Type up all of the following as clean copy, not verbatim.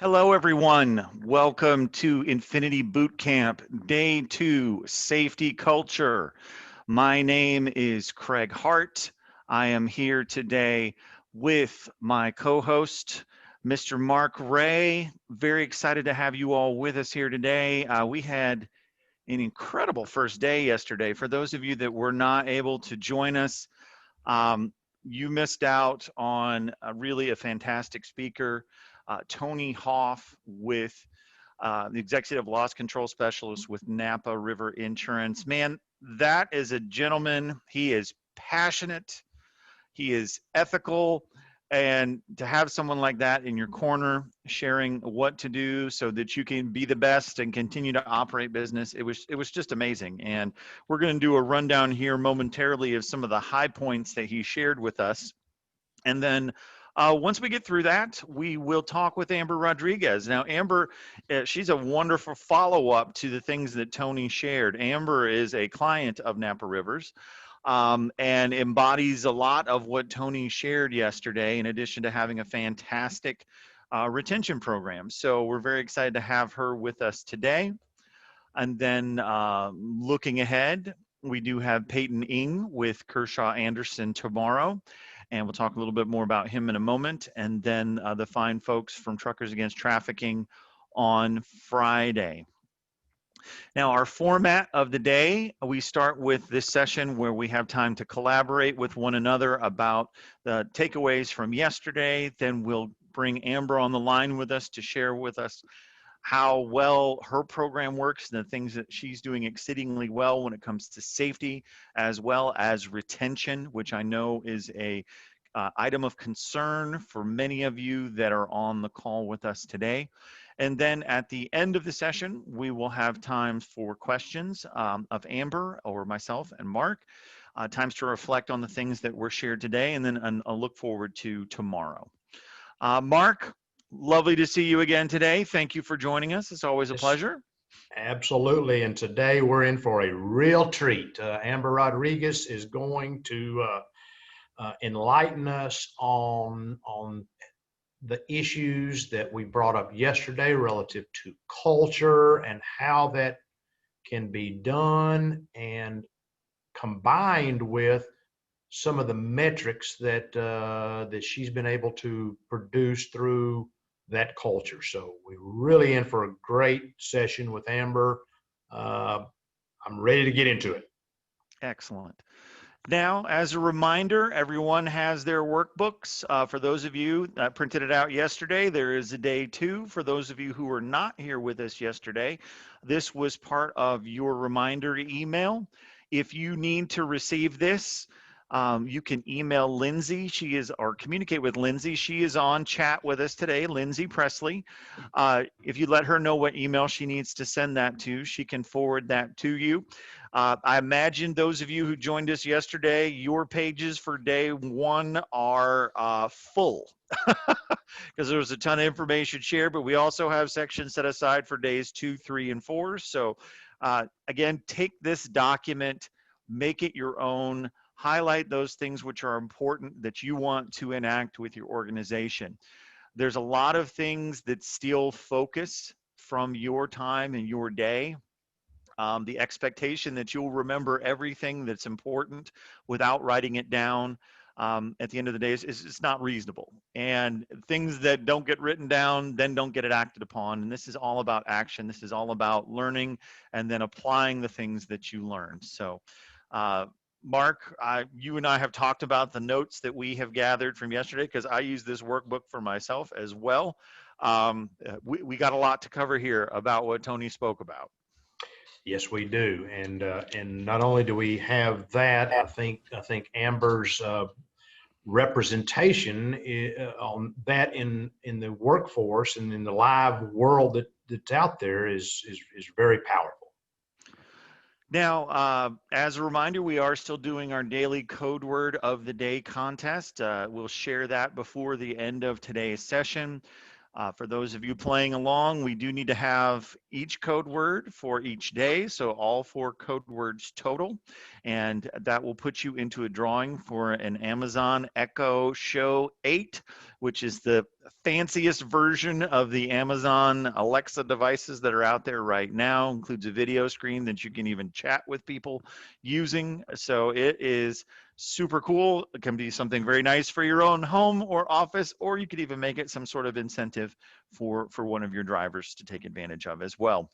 Hello, everyone. Welcome to Infinit-I Boot Camp, Day 2, Safety Culture. My name is Craig Hart. I am here today with my co-host, Mr. Mark Ray. Very excited to have you all with us here today. We had an incredible first day yesterday. For those of you that were not able to join us, um, you missed out on really a fantastic speaker, Tony Hoff, with the executive loss control specialist with Napa River Insurance. Man, that is a gentleman. He is passionate, he is ethical, and to have someone like that in your corner sharing what to do so that you can be the best and continue to operate business, it was just amazing. And we're going to do a rundown here momentarily of some of the high points that he shared with us, and then once we get through that, we will talk with Amber Rodriguez. Now, Amber, she's a wonderful follow-up to the things that Tony shared. Amber is a client of Napa Rivers, and embodies a lot of what Tony shared yesterday, in addition to having a fantastic retention program. So we're very excited to have her with us today. And then looking ahead, we do have Peyton Ing with Kershaw Anderson tomorrow, and we'll talk a little bit more about him in a moment. And then the fine folks from Truckers Against Trafficking on Friday. Now, our format of the day, we start with this session where we have time to collaborate with one another about the takeaways from yesterday. Then we'll bring Amber on the line with us to share with us how well her program works and the things that she's doing exceedingly well when it comes to safety, as well as retention, which I know is a item of concern for many of you that are on the call with us today. And then at the end of the session, we will have times for questions of Amber or myself and Mark, times to reflect on the things that were shared today, and then I'll look forward to tomorrow. Mark, lovely to see you again today. Thank you for joining us. It's always a pleasure. Absolutely. And today we're in for a real treat. Amber Rodriguez is going to enlighten us on the issues that we brought up yesterday relative to culture and how that can be done, and combined with some of the metrics that that she's been able to produce through that culture. So we're really in for a great session with Amber. I'm ready to get into it. Excellent. Now, as a reminder, everyone has their workbooks. For those of you that printed it out yesterday, there is a day 2. For those of you who were not here with us yesterday, this was part of your reminder email. If you need to receive this, you can email Lindsay. She is, or communicate with Lindsay. She is on chat with us today, Lindsay Presley. If you let her know what email she needs to send that to, she can forward that to you. I imagine those of you who joined us yesterday, your pages for day 1 are full because there was a ton of information shared, but we also have sections set aside for days 2, 3, and 4. So again, take this document, make it your own, highlight those things which are important that you want to enact with your organization. There's a lot of things that steal focus from your time and your day. The expectation that you'll remember everything that's important without writing it down at the end of the day is not reasonable. And things that don't get written down then don't get it acted upon. And this is all about action. This is all about learning and then applying the things that you learn. So Mark, you and I have talked about the notes that we have gathered from yesterday, because I use this workbook for myself as well. We got a lot to cover here about what Tony spoke about. Yes, we do, and not only do we have that, I think Amber's representation on that in the workforce and in the live world that's out there is very powerful. Now, as a reminder, we are still doing our daily code word of the day contest. We'll share that before the end of today's session. For those of you playing along, we do need to have each code word for each day, so all 4 code words total, and that will put you into a drawing for an Amazon Echo Show 8, which is the fanciest version of the Amazon Alexa devices that are out there right now. Includes a video screen that you can even chat with people using. So it is super cool. It can be something very nice for your own home or office, or you could even make it some sort of incentive for one of your drivers to take advantage of as well.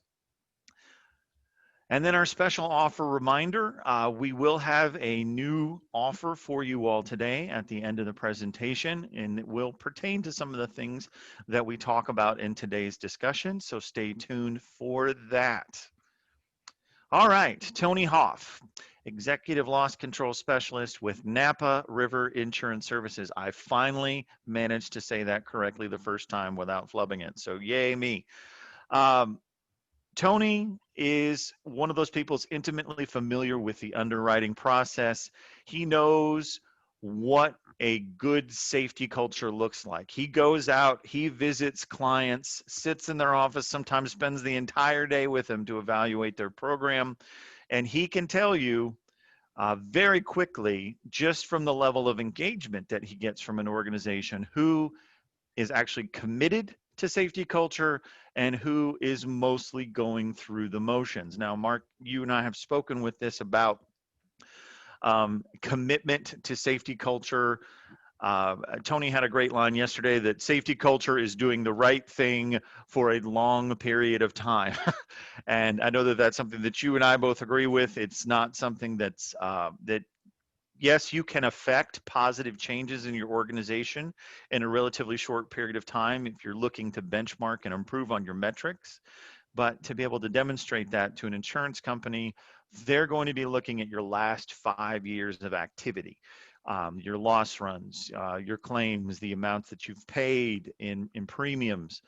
And then our special offer reminder, we will have a new offer for you all today at the end of the presentation, and it will pertain to some of the things that we talk about in today's discussion, so stay tuned for that. All right, Tony Hoff, Executive Loss Control Specialist with Napa River Insurance Services. I finally managed to say that correctly the first time without flubbing it, so yay me. Um, Tony is one of those people who's intimately familiar with the underwriting process. He knows what a good safety culture looks like. He goes out, he visits clients, sits in their office, sometimes spends the entire day with them to evaluate their program. And he can tell you very quickly, just from the level of engagement that he gets from an organization, who is actually committed to safety culture and who is mostly going through the motions. Now, Mark, you and I have spoken with this about commitment to safety culture. Tony had a great line yesterday that safety culture is doing the right thing for a long period of time. And I know that that's something that you and I both agree with. It's not something that yes, you can affect positive changes in your organization in a relatively short period of time if you're looking to benchmark and improve on your metrics. But to be able to demonstrate that to an insurance company, they're going to be looking at your last 5 years of activity, your loss runs, your claims, the amounts that you've paid in premiums.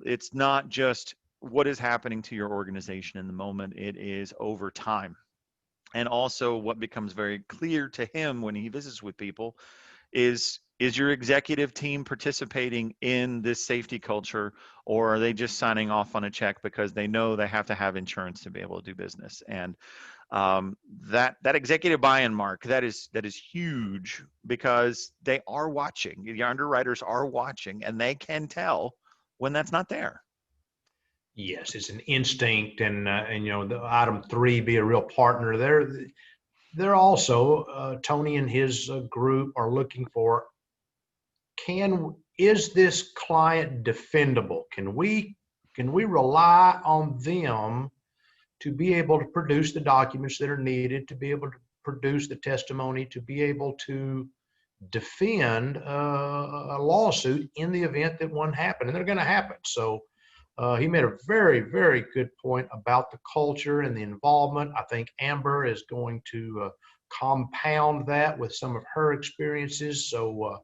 It's not just what is happening to your organization in the moment, it is over time. And also what becomes very clear to him when he visits with people is your executive team participating in this safety culture, or are they just signing off on a check because they know they have to have insurance to be able to do business? And that executive buy-in, Mark, that is huge, because they are watching. The underwriters are watching, and they can tell when that's not there. Yes, it's an instinct, and the item three, be a real partner. They're also Tony and his group are looking for, is this client defendable? Can we rely on them to be able to produce the documents that are needed, to be able to produce the testimony, to be able to defend a lawsuit in the event that one happened, and they're going to happen. So he made a very, very good point about the culture and the involvement. I think Amber is going to compound that with some of her experiences. So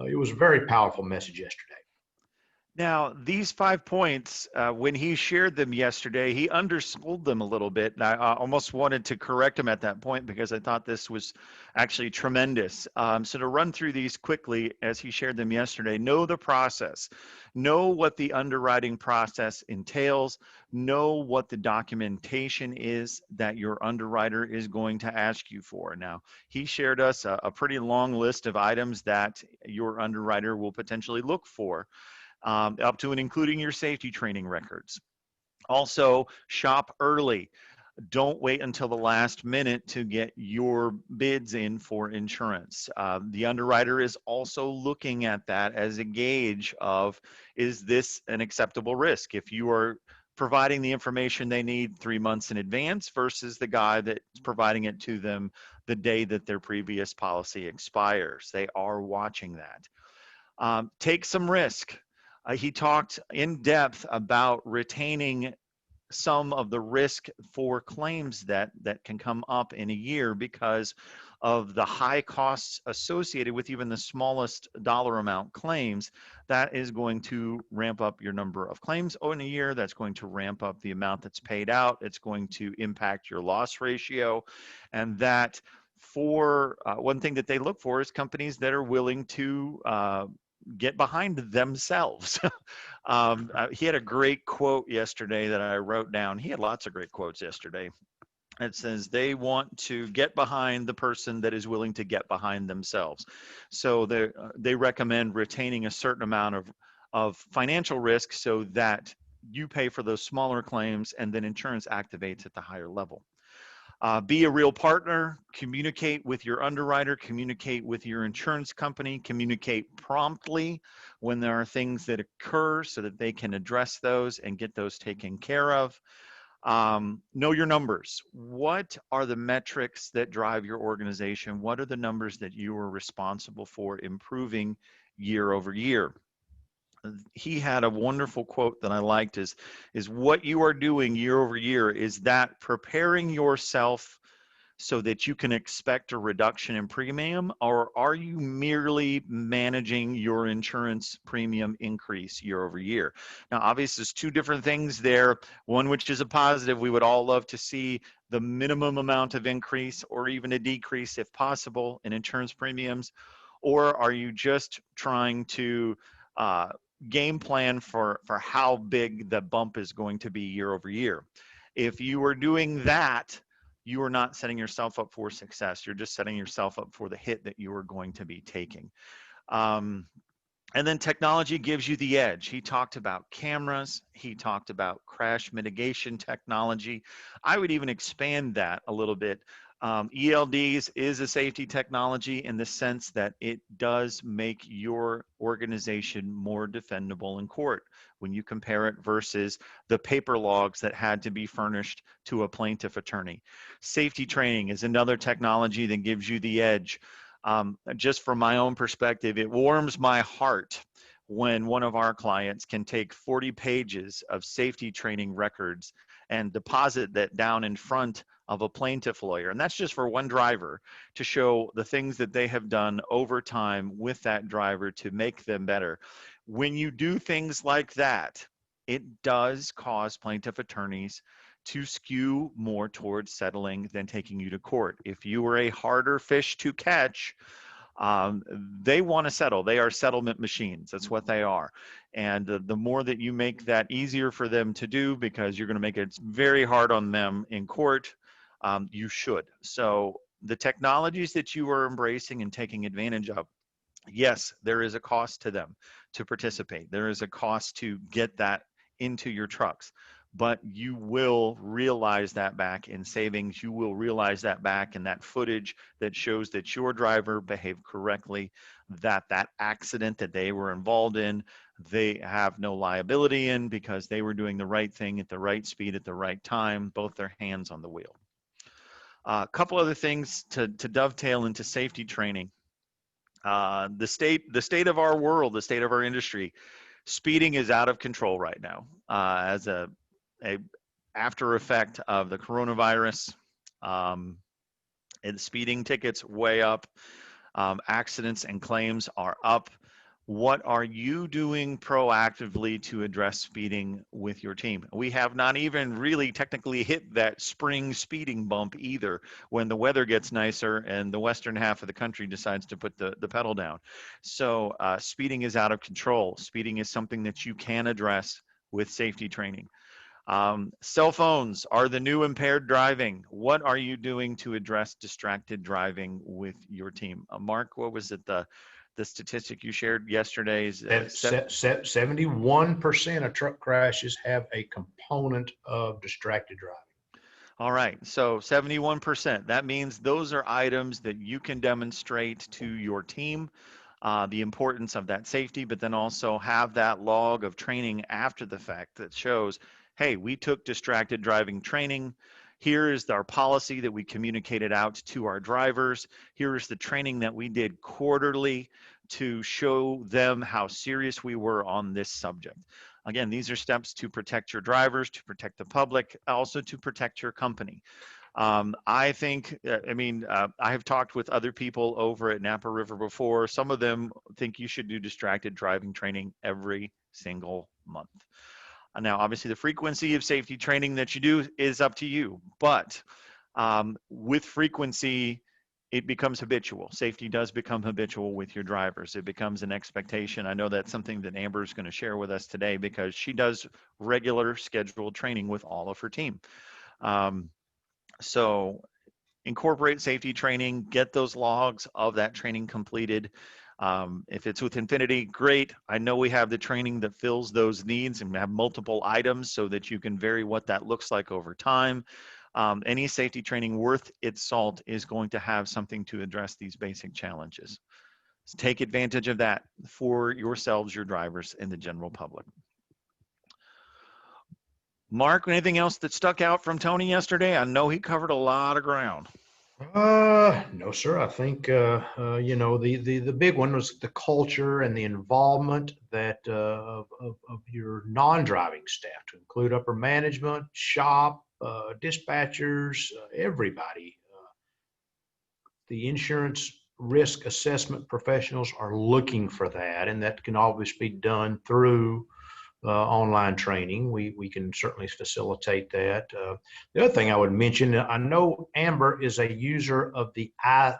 it was a very powerful message yesterday. Now, these 5 points, when he shared them yesterday, he undersold them a little bit. And I almost wanted to correct him at that point because I thought this was actually tremendous. So to run through these quickly as he shared them yesterday, know the process, know what the underwriting process entails, know what the documentation is that your underwriter is going to ask you for. Now, he shared us a pretty long list of items that your underwriter will potentially look for, up to and including your safety training records. Also, shop early. Don't wait until the last minute to get your bids in for insurance. The underwriter is also looking at that as a gauge of, is this an acceptable risk? If you are providing the information they need 3 months in advance versus the guy that's providing it to them the day that their previous policy expires, they are watching that. Take some risk. He talked in depth about retaining some of the risk for claims that can come up in a year because of the high costs associated with even the smallest dollar amount claims. That is going to ramp up your number of claims in a year. That's going to ramp up the amount that's paid out. It's going to impact your loss ratio. And that, for one thing that they look for is companies that are willing to get behind themselves. He had a great quote yesterday that I wrote down. He had lots of great quotes yesterday. It says they want to get behind the person that is willing to get behind themselves. So they recommend retaining a certain amount of financial risk so that you pay for those smaller claims and then insurance activates at the higher level. Be a real partner, communicate with your underwriter, communicate with your insurance company, communicate promptly when there are things that occur so that they can address those and get those taken care of. Know your numbers. What are the metrics that drive your organization? What are the numbers that you are responsible for improving year over year? He had a wonderful quote that I liked is what you are doing year over year is that preparing yourself so that you can expect a reduction in premium, or are you merely managing your insurance premium increase year over year? Now, obviously, there's two different things there. One, which is a positive, we would all love to see the minimum amount of increase or even a decrease if possible in insurance premiums, or are you just trying to uh, game plan for how big the bump is going to be year over year? If you are doing that, you are not setting yourself up for success. You're just setting yourself up for the hit that you are going to be taking. Um, and then technology gives you the edge. He talked about cameras. He talked about crash mitigation technology. I would even expand that a little bit. ELDs is a safety technology in the sense that it does make your organization more defendable in court when you compare it versus the paper logs that had to be furnished to a plaintiff attorney. Safety training is another technology that gives you the edge. Just from my own perspective, it warms my heart when one of our clients can take 40 pages of safety training records and deposit that down in front of a plaintiff lawyer. And that's just for one driver to show the things that they have done over time with that driver to make them better. When you do things like that, it does cause plaintiff attorneys to skew more towards settling than taking you to court. If you were a harder fish to catch, um, they want to settle. They are settlement machines. That's what they are. And the more that you make that easier for them to do, because you're going to make it very hard on them in court, you should. So the technologies that you are embracing and taking advantage of, yes, there is a cost to them to participate. There is a cost to get that into your trucks, but you will realize that back in savings. You will realize that back in that footage that shows that your driver behaved correctly, that that accident that they were involved in, they have no liability in because they were doing the right thing at the right speed at the right time, both their hands on the wheel. A couple other things to dovetail into safety training. The state of our world, the state of our industry, speeding is out of control right now. As a after effect of the coronavirus, um, and speeding tickets way up, accidents and claims are up. What are you doing proactively to address speeding with your team? We have not even really technically hit that spring speeding bump either when the weather gets nicer and the western half of the country decides to put the pedal down. So speeding is out of control. Speeding is something that you can address with safety training. Cell phones are the new impaired driving. What are you doing to address distracted driving with your team? Mark, what was it, the statistic you shared yesterday? Is 71% of truck crashes have a component of distracted driving. all right, so 71%. That means those are items that you can demonstrate to your team, the importance of that safety, but then also have that log of training after the fact that shows, hey, we took distracted driving training. Here is our policy that we communicated out to our drivers. Here is the training that we did quarterly to show them how serious we were on this subject. Again, these are steps to protect your drivers, to protect the public, also to protect your company. I think, I have talked with other people over at Napa River before. Some of them think you should do distracted driving training every single month. Now, obviously, the frequency of safety training that you do is up to you, but with frequency, it becomes habitual. Safety does become habitual with your drivers. It becomes an expectation. I know that's something that Amber is going to share with us today because she does regular scheduled training with all of her team. Um, So incorporate safety training, get those logs of that training completed. If it's with Infinit-I, great. I know we have the training that fills those needs and have multiple items so that you can vary what that looks like over time. Any safety training worth its salt is going to have something to address these basic challenges. So take advantage of that for yourselves, your drivers, and the general public. Mark, anything else that stuck out from Tony yesterday? I know he covered a lot of ground. No, sir. I think the big one was the culture and the involvement that of your non-driving staff, to include upper management, shop, dispatchers, everybody. The insurance risk assessment professionals are looking for that, and that can always be done through online training. We can certainly facilitate that. The other thing I would mention, I know Amber is a user of the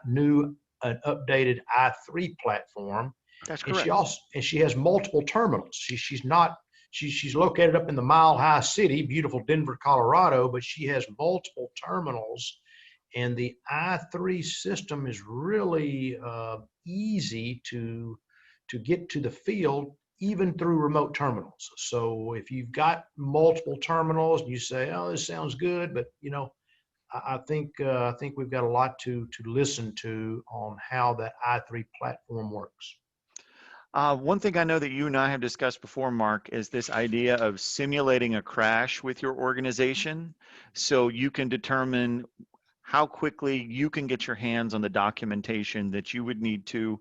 new an updated i3 platform, That's and correct. she has multiple terminals. She's not she's located up in the Mile High City, beautiful Denver, Colorado, but she has multiple terminals, and the i3 system is really easy to get to the field even through remote terminals. So if you've got multiple terminals and you say, "Oh, this sounds good," but I think we've got a lot to listen to on how that i3 platform works. One thing I know that you and I have discussed before, Mark, is this idea of simulating a crash with your organization so you can determine how quickly you can get your hands on the documentation that you would need to,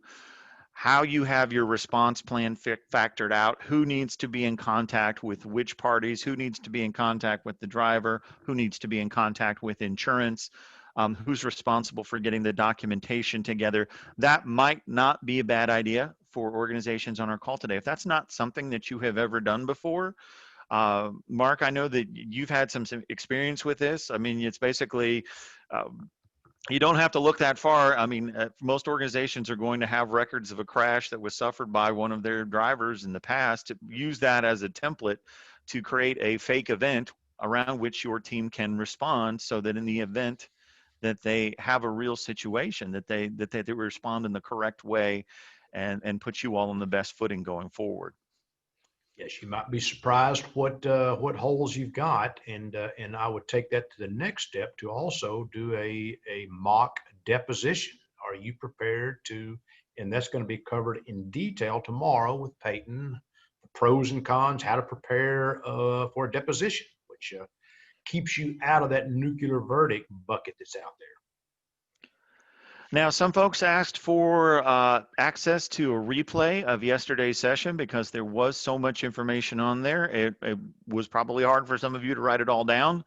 how you have your response plan factored out, who needs to be in contact with which parties, who needs to be in contact with the driver, who needs to be in contact with insurance, who's responsible for getting the documentation together. That might not be a bad idea for organizations on our call today. If that's not something that you have ever done before, Mark, I know that you've had some experience with this. I mean, it's basically uh, you don't have to look that far. I mean, most organizations are going to have records of a crash that was suffered by one of their drivers in the past. To use that as a template to create a fake event around which your team can respond, so that in the event that they have a real situation, that they respond in the correct way, and put you all on the best footing going forward. Yes, you might be surprised what holes you've got, and I would take that to the next step to also do a mock deposition. Are you prepared to? And that's going to be covered in detail tomorrow with Peyton, the pros and cons, how to prepare for a deposition, which keeps you out of that nuclear verdict bucket that's out there. Now, some folks asked for access to a replay of yesterday's session because there was so much information on there. It was probably hard for some of you to write it all down.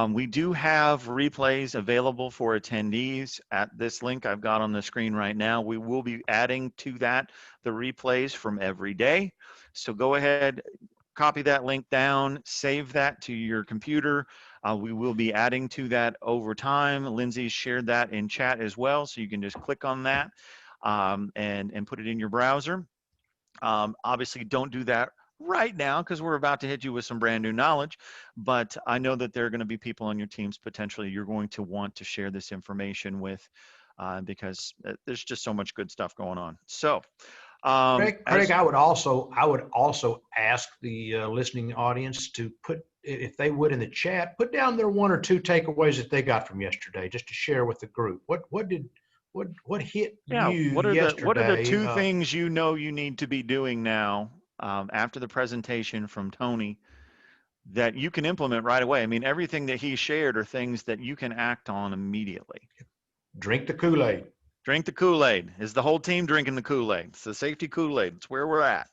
We do have replays available for attendees at this link I've got on the screen right now. We will be adding to that the replays from every day. So go ahead, copy that link down, save that to your computer. We will be adding to that over time. Lindsay shared that in chat as well, so you can just click on that and put it in your browser. Obviously, don't do that right now because we're about to hit you with some brand new knowledge, but I know that there are going to be people on your teams potentially you're going to want to share this information with because there's just so much good stuff going on. So, Craig, I would also ask the listening audience to put, if they would in the chat, put down their one or two takeaways that they got from yesterday, just to share with the group. What hit Yeah, you what are the yesterday? two things you know you need to be doing now after the presentation from Tony that you can implement right away? I mean, everything that he shared are things that you can act on immediately. Drink the Kool-Aid. Drink the Kool-Aid. Is the whole team drinking the Kool-Aid? It's the safety Kool-Aid. It's where we're at.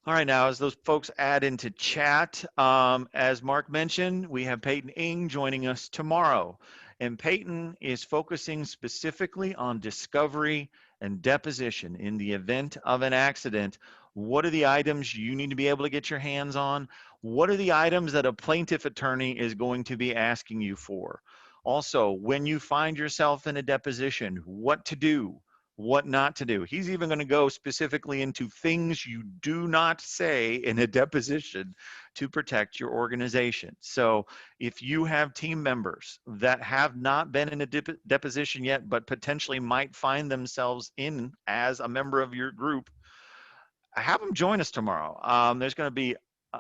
All right, now as those folks add into chat, as Mark mentioned, we have Peyton Ing joining us tomorrow. And Peyton is focusing specifically on discovery and deposition in the event of an accident. What are the items you need to be able to get your hands on? What are the items that a plaintiff attorney is going to be asking you for? Also, when you find yourself in a deposition, what to do, what not to do. He's even going to go specifically into things you do not say in a deposition to protect your organization. So if you have team members that have not been in a deposition yet, but potentially might find themselves in as a member of your group, have them join us tomorrow. There's going to be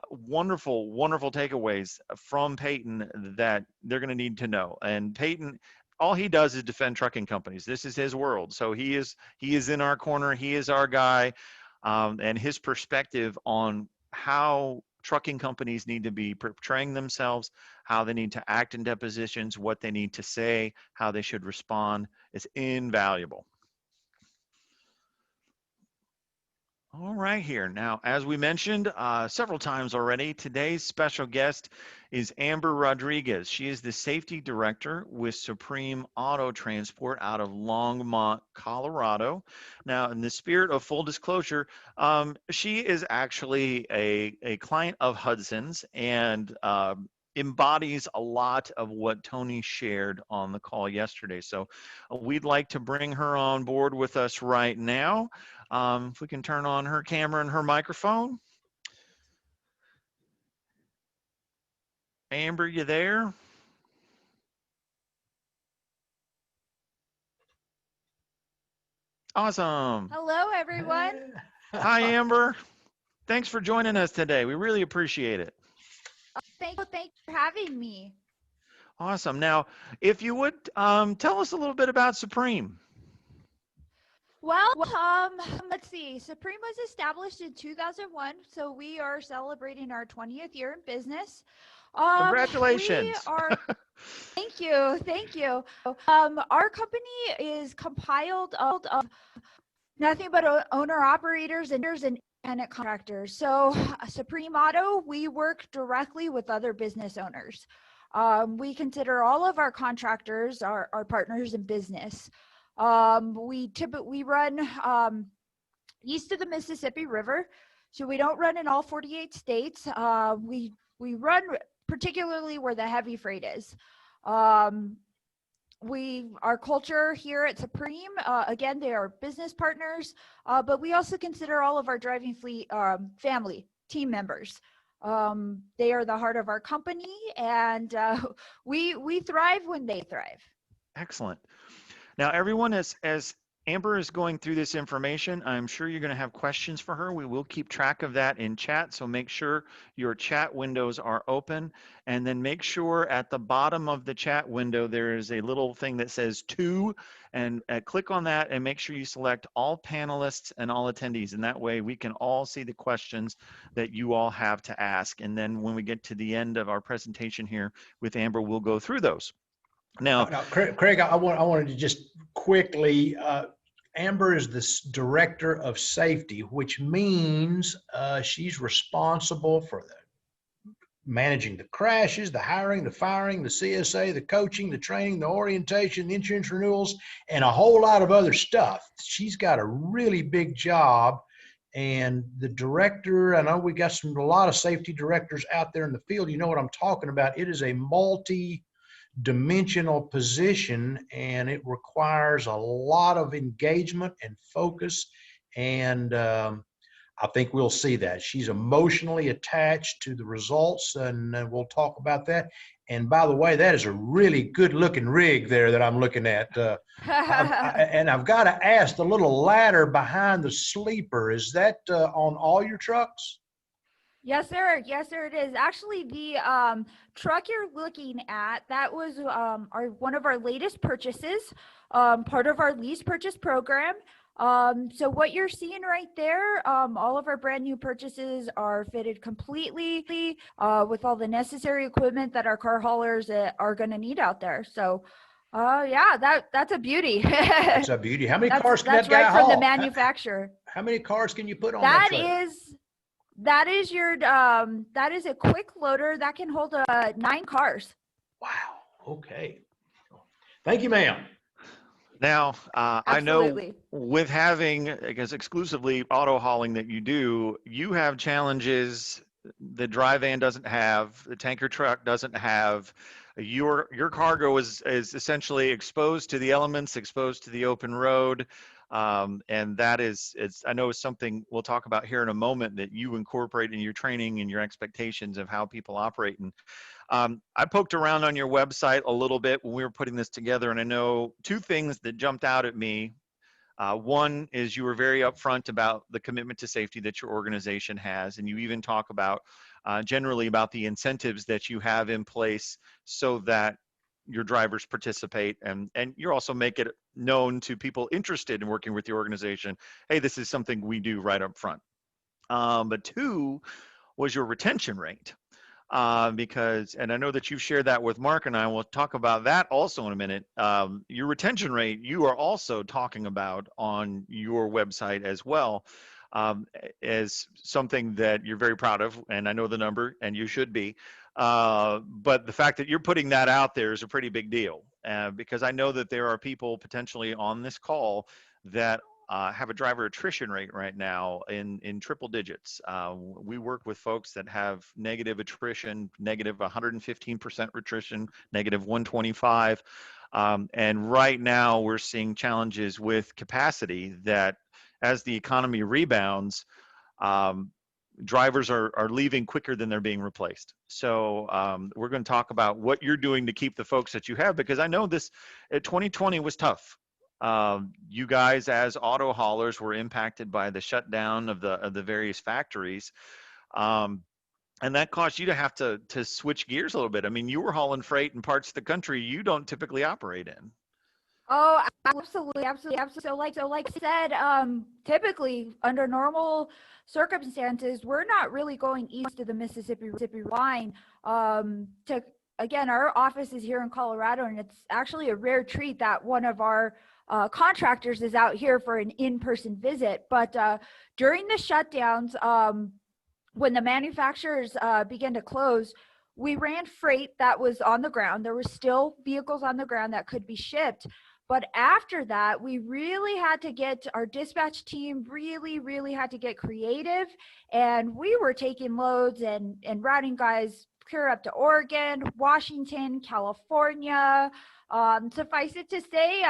wonderful, wonderful takeaways from Peyton that they're going to need to know. And Peyton, all he does is defend trucking companies. This is his world. So he is in our corner. He is our guy, and his perspective on how trucking companies need to be portraying themselves, how they need to act in depositions, what they need to say, how they should respond is invaluable. All right here. Now, as we mentioned several times already, today's special guest is Amber Rodriguez. She is the safety director with Supreme Auto Transport out of Longmont, Colorado. Now, in the spirit of full disclosure, she is actually a client of Hudson's and embodies a lot of what Tony shared on the call yesterday. So we'd like to bring her on board with us right now. If we can turn on her camera and her microphone. Amber, you there? Awesome. Hello, everyone. Hi, Amber. Thanks for joining us today. We really appreciate it. Thank you for having me. Awesome. Now, if you would tell us a little bit about Supreme. Well, let's see. Supreme was established in 2001, so we are celebrating our 20th year in business. Congratulations. Thank you. Our company is compiled of nothing but owner operators and independent contractors. So Supreme Auto, we work directly with other business owners. We consider all of our contractors our partners in business. We run east of the Mississippi River, so we don't run in all 48 states. We run particularly where the heavy freight is. Our culture here at Supreme, again, they are business partners, but we also consider all of our driving fleet family, team members. They are the heart of our company, and we thrive when they thrive. Excellent. Now, everyone, as Amber is going through this information, I'm sure you're going to have questions for her. We will keep track of that in chat, so make sure your chat windows are open. And then make sure at the bottom of the chat window, there is a little thing that says to, and click on that and make sure you select all panelists and all attendees. And that way we can all see the questions that you all have to ask. And then when we get to the end of our presentation here with Amber, we'll go through those. Now, Craig, I wanted to just quickly, Amber is the director of safety, which means she's responsible for managing the crashes, the hiring, the firing, the CSA, the coaching, the training, the orientation, the insurance renewals, and a whole lot of other stuff. She's got a really big job. And the director, I know we got a lot of safety directors out there in the field. You know what I'm talking about. It is a multi-dimensional position, and it requires a lot of engagement and focus. And I think we'll see that. She's emotionally attached to the results, and we'll talk about that. And by the way, that is a really good looking rig there that I'm looking at. And I've got to ask, the little ladder behind the sleeper, is that on all your trucks? Yes, sir. Yes, sir. It is actually the truck you're looking at. That was one of our latest purchases, part of our lease purchase program. So what you're seeing right there, all of our brand new purchases are fitted completely with all the necessary equipment that our car haulers are going to need out there. So, yeah, that's a beauty. That's a beauty. How many cars can that guy right haul? From the manufacturer. How many cars can you put on that trailer? That is a quick loader that can hold 9 cars. Wow. Okay. Thank you, ma'am. Now, I know with having, I guess, exclusively auto hauling that you do, you have challenges the dry van doesn't have, the tanker truck doesn't have. Your cargo is essentially exposed to the elements, exposed to the open road. And that I know is something we'll talk about here in a moment that you incorporate in your training and your expectations of how people operate. And I poked around on your website a little bit when we were putting this together, and I know two things that jumped out at me. One is you were very upfront about the commitment to safety that your organization has, and you even talk about generally about the incentives that you have in place so that your drivers participate, and you also make it known to people interested in working with the organization, hey, this is something we do right up front. But two was your retention rate. Because, and I know that you've shared that with Mark and I, we'll talk about that also in a minute. Your retention rate, you are also talking about on your website as well, as something that you're very proud of, and I know the number, and you should be. But the fact that you're putting that out there is a pretty big deal, because I know that there are people potentially on this call that have a driver attrition rate right now in triple digits. We work with folks that have negative attrition, negative 115% attrition, negative 125. And right now we're seeing challenges with capacity that as the economy rebounds, drivers are leaving quicker than they're being replaced. So we're going to talk about what you're doing to keep the folks that you have, because I know 2020 was tough. You guys as auto haulers were impacted by the shutdown of the various factories. And that caused you to have to switch gears a little bit. I mean, you were hauling freight in parts of the country you don't typically operate in. Oh, absolutely, absolutely, absolutely. So like I said, typically under normal circumstances, we're not really going east of the Mississippi line. Again, our office is here in Colorado, and it's actually a rare treat that one of our contractors is out here for an in-person visit. But during the shutdowns, when the manufacturers began to close, we ran freight that was on the ground. There were still vehicles on the ground that could be shipped. But after that, we really had to get our dispatch team really had to get creative. And we were taking loads and routing guys clear up to Oregon, Washington, California. Suffice it to say,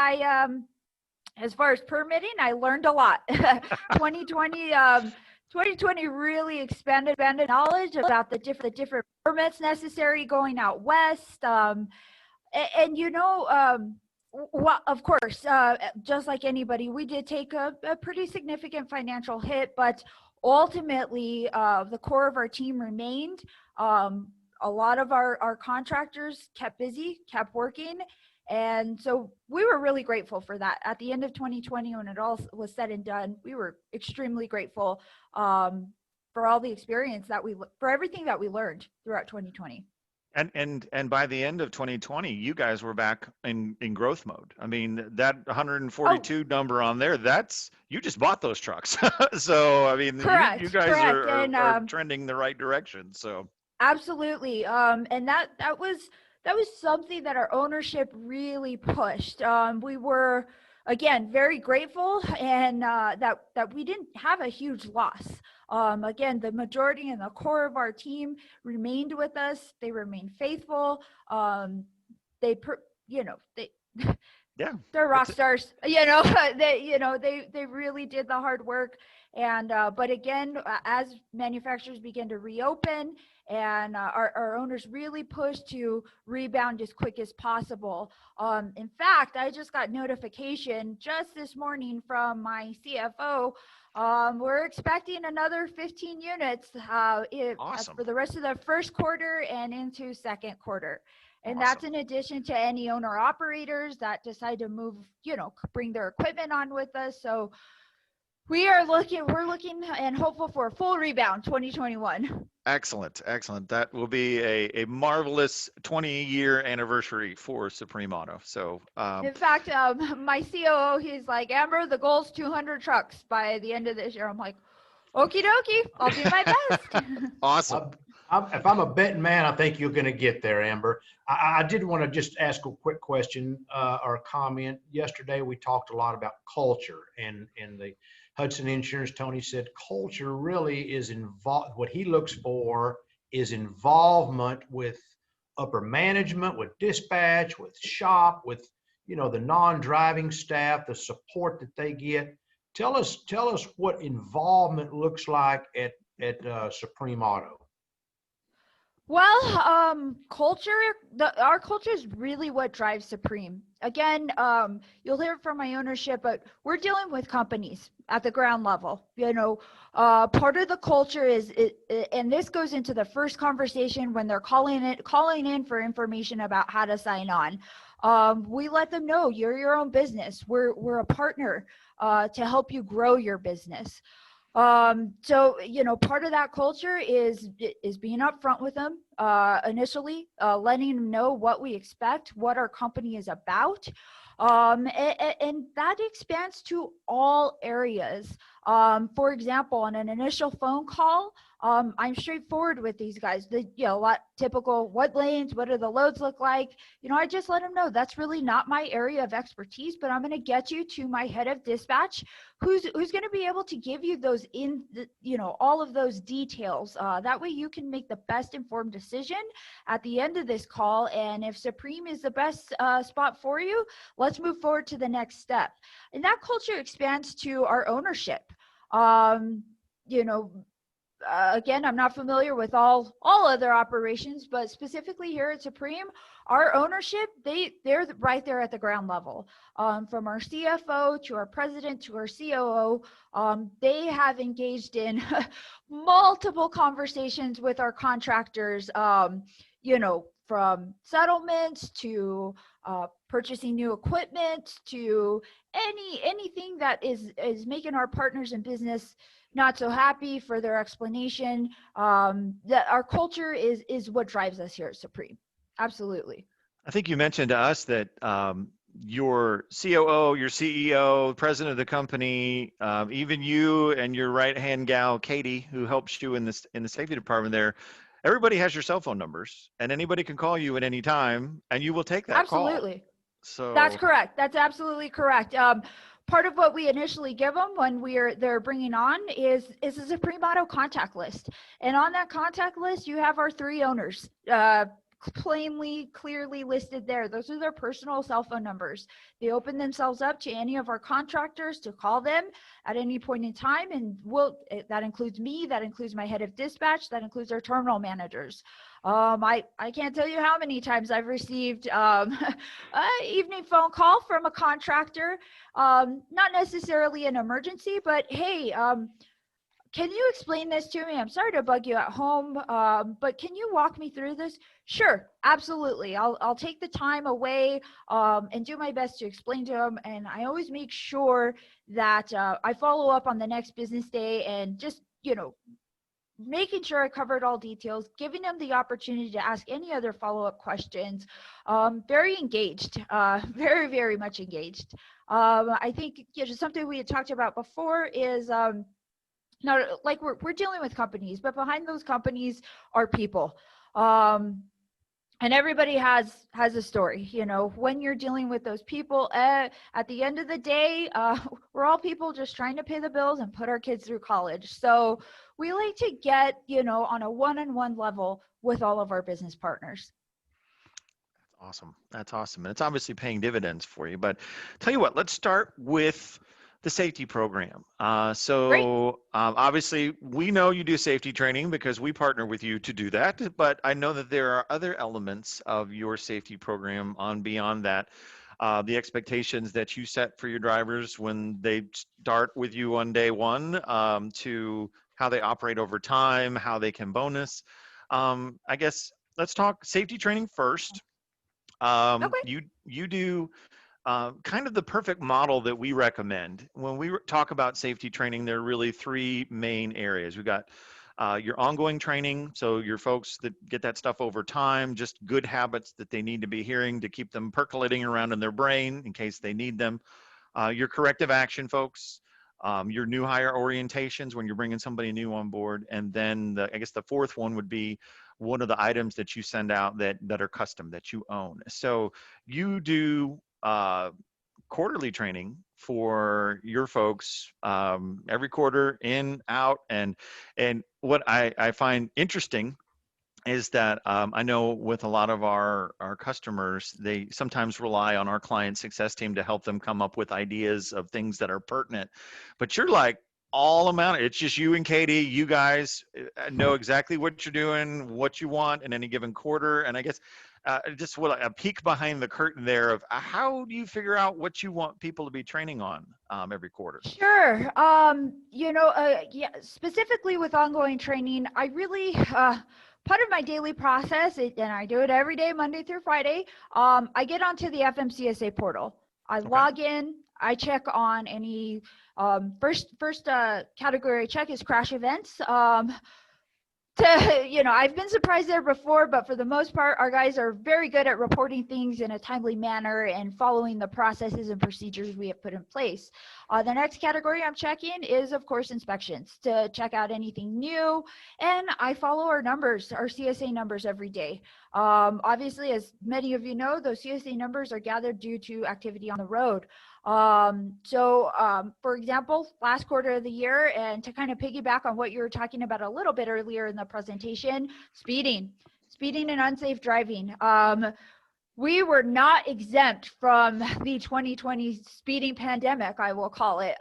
as far as permitting, I learned a lot. 2020 really expanded knowledge about the different permits necessary going out west. Well, of course, just like anybody, we did take a pretty significant financial hit, but ultimately, the core of our team remained. A lot of our contractors kept busy, kept working. And so we were really grateful for that. At the end of 2020, when it all was said and done, we were extremely grateful for all the experience for everything that we learned throughout 2020. And by the end of 2020, you guys were back in growth mode. I mean, that 142 number on there, you just bought those trucks. So, I mean, you guys are trending the right direction. So absolutely. And that was something that our ownership really pushed. We were, again, very grateful, and that we didn't have a huge loss. Again, the majority and the core of our team remained with us. They remained faithful. They're rock stars. They really did the hard work. And but again, as manufacturers began to reopen, and our owners really pushed to rebound as quick as possible. In fact, I just got notification just this morning from my CFO. We're expecting another 15 units awesome. for the rest of the first quarter and into second quarter. And awesome. That's in addition to any owner operators that decide to move, bring their equipment on with us. So we're looking and hopeful for a full rebound 2021. Excellent. That will be a marvelous 20-year anniversary for Supreme Auto. So in fact, my COO, he's like, Amber, the goal's 200 trucks by the end of this year. I'm like, okie dokie, I'll do my best. Awesome. If I'm a betting man, I think you're going to get there, Amber. I did want to just ask a quick question or comment. Yesterday, we talked a lot about culture, and the Hudson Insurance, Tony said culture really is involved. What he looks for is involvement with upper management, with dispatch, with shop, with the non-driving staff, the support that they get. Tell us what involvement looks like at Supreme Auto. Well, our culture is really what drives Supreme. Again, you'll hear it from my ownership, but we're dealing with companies at the ground level. Part of the culture is, and this goes into the first conversation when they're calling in for information about how to sign on. We let them know you're your own business. We're a partner to help you grow your business. So part of that culture is being upfront with them initially, letting them know what we expect, what our company is about, and that expands to all areas. For example, on an initial phone call, I'm straightforward with these guys. A lot typical. What lanes? What do the loads look like? I just let them know that's really not my area of expertise, but I'm going to get you to my head of dispatch, who's going to be able to give you those all of those details. That way you can make the best informed decision at the end of this call. And if Supreme is the best spot for you, let's move forward to the next step. And that culture expands to our ownership. Again, I'm not familiar with all other operations, but specifically here at Supreme, our ownership, they're right there at the ground level. From our CFO to our president to our COO, they have engaged in multiple conversations with our contractors, from settlements to purchasing new equipment to anything that is making our partners in business not so happy, for their explanation. That our culture is what drives us here at Supreme. Absolutely. I think you mentioned to us that your COO, your CEO, president of the company, even you and your right-hand gal, Katie, who helps you in the safety department there, everybody has your cell phone numbers, and anybody can call you at any time, and you will take that call. Absolutely. So that's correct. That's absolutely correct. Part of what we initially give them when they're bringing on is a Supreme Auto contact list. And on that contact list, you have our 3 owners, clearly listed there. Those are their personal cell phone numbers. They open themselves up to any of our contractors to call them at any point in time. And that includes me, that includes my head of dispatch, that includes our terminal managers. I can't tell you how many times I've received an evening phone call from a contractor, not necessarily an emergency, but hey, can you explain this to me? I'm sorry to bug you at home, but can you walk me through this? Sure, absolutely. I'll take the time away and do my best to explain to them. And I always make sure that I follow up on the next business day and just, making sure I covered all details, giving them the opportunity to ask any other follow-up questions. Very engaged, very, very much engaged. I think something we had talked about before is now, like we're dealing with companies, but behind those companies are people. And everybody has a story, when you're dealing with those people. At the end of the day, we're all people just trying to pay the bills and put our kids through college. So we like to get, on a one-on-one level with all of our business partners. That's awesome. And it's obviously paying dividends for you. But tell you what, let's start with the safety program. Obviously we know you do safety training because we partner with you to do that, but I know that there are other elements of your safety program beyond that. The expectations that you set for your drivers when they start with you on day one, to how they operate over time, how they can bonus. I guess let's talk safety training first. Okay. You do kind of the perfect model that we recommend. When we talk about safety training, there are really 3 main areas. We've got your ongoing training, so your folks that get that stuff over time, just good habits that they need to be hearing to keep them percolating around in their brain in case they need them. Your corrective action folks, your new hire orientations when you're bringing somebody new on board, and then I guess the 4th one would be one of the items that you send out that are custom, that you own. So you do quarterly training for your folks, every quarter, in, out, and what I find interesting is that I know with a lot of our customers, they sometimes rely on our client success team to help them come up with ideas of things that are pertinent. But you're like all amount. It's just you and Katie. You guys know exactly what you're doing, what you want in any given quarter. And I guess just what a peek behind the curtain there of how do you figure out what you want people to be training on every quarter? Sure. Yeah, specifically with ongoing training, I really, part of my daily process, and I do it every day, Monday through Friday, I get onto the FMCSA portal. I log in, I check on any, first category I check is crash events. I've been surprised there before, but for the most part, our guys are very good at reporting things in a timely manner and following the processes and procedures we have put in place. The next category I'm checking is, of course, inspections to check out anything new. And I follow our numbers, our CSA numbers every day. Obviously, as many of you know, those CSA numbers are gathered due to activity on the road. For example, last quarter of the year, and to kind of piggyback on what you were talking about a little bit earlier in the presentation, speeding and unsafe driving. We were not exempt from the 2020 speeding pandemic, I will call it.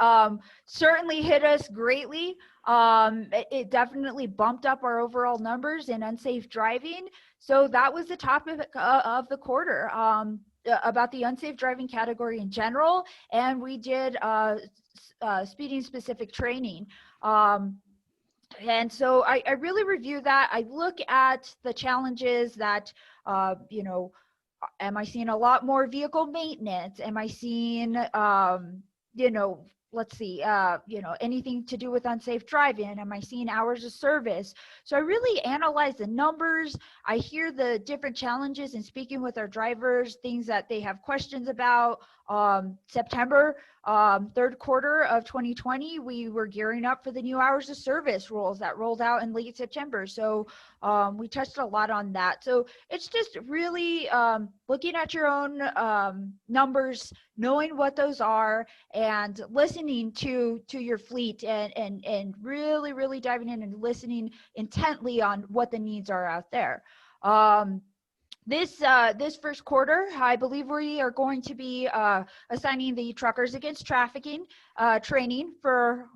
Certainly hit us greatly. It definitely bumped up our overall numbers in unsafe driving. So that was the topic of the quarter. About the unsafe driving category in general, and we did speeding specific training. And so I really review that. I look at the challenges that, am I seeing a lot more vehicle maintenance? Am I seeing, let's see, anything to do with unsafe driving? Am I seeing hours of service? So I really analyze the numbers. I hear the different challenges in speaking with our drivers, things that they have questions about. September, third quarter of 2020, we were gearing up for the new hours of service rules that rolled out in late September. So we touched a lot on that. So it's just really looking at your own numbers, knowing what those are, and listening to your fleet, and really diving in and listening intently on what the needs are out there. This first quarter, I believe we are going to be assigning the Truckers Against Trafficking training for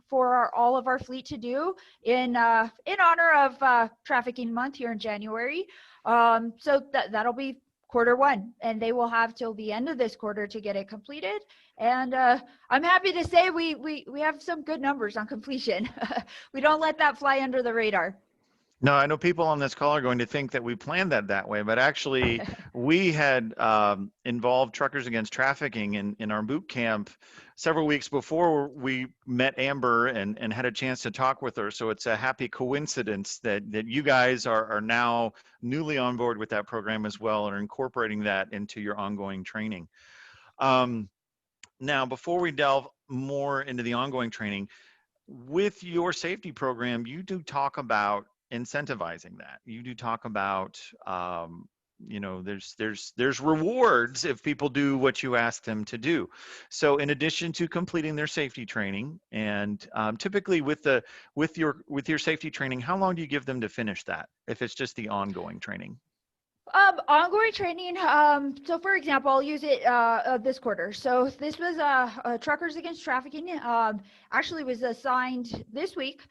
all of our fleet to do in honor of Trafficking Month here in January. So that'll be quarter one, and they will have till the end of this quarter to get it completed. And I'm happy to say we have some good numbers on completion. We don't let that fly under the radar. No, I know people on this call are going to think that we planned that way, but actually we had involved Truckers Against Trafficking in our boot camp several weeks before we met Amber and had a chance to talk with her. So it's a happy coincidence that you guys are now newly on board with that program as well and are incorporating that into your ongoing training. Now, before we delve more into the ongoing training, with your safety program, you do talk about incentivizing that. You do talk about, there's rewards if people do what you ask them to do. So in addition to completing their safety training, and typically with your safety training, how long do you give them to finish that if it's just the ongoing training? Ongoing training. So for example, I'll use it this quarter. So this was Truckers Against Trafficking. Actually was assigned this week.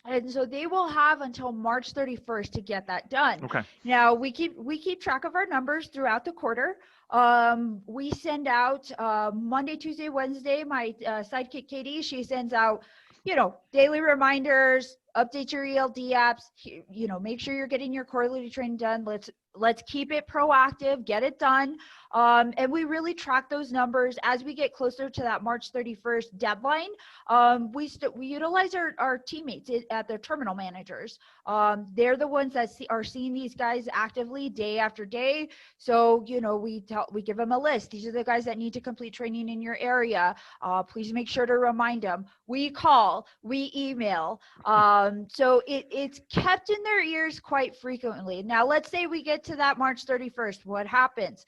And so they will have until March 31st to get that done. Okay. Now we keep track of our numbers throughout the quarter. We send out Monday, Tuesday, Wednesday. My sidekick Katie, she sends out, daily reminders, update your ELD apps, make sure you're getting your quarterly training done. Let's keep it proactive, get it done. And we really track those numbers as we get closer to that March 31st deadline. We utilize our teammates at the terminal managers. They're the ones that are seeing these guys actively day after day. So, we give them a list. These are the guys that need to complete training in your area. Please make sure to remind them. We call, we email. So it's kept in their ears quite frequently. Now, let's say we get to that March 31st. What happens?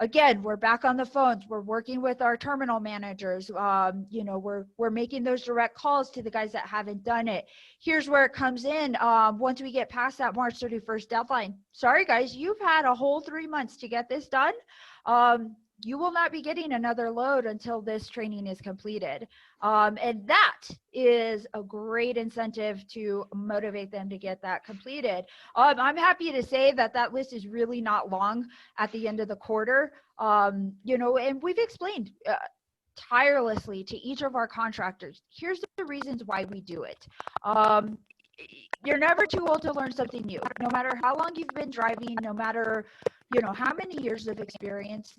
again, we're back on the phones. We're working with our terminal managers. You know, we're making those direct calls to the guys that haven't done it. Here's where it comes in. Once we get past that March 31st deadline, sorry guys, you've had a whole 3 months to get this done. You will not be getting another load until this training is completed. And that is a great incentive to motivate them to get that completed. I'm happy to say that that list is really not long at the end of the quarter. You know, and we've explained tirelessly to each of our contractors, here's the reasons why we do it. You're never too old to learn something new. No matter how long you've been driving, no matter, you know, how many years of experience,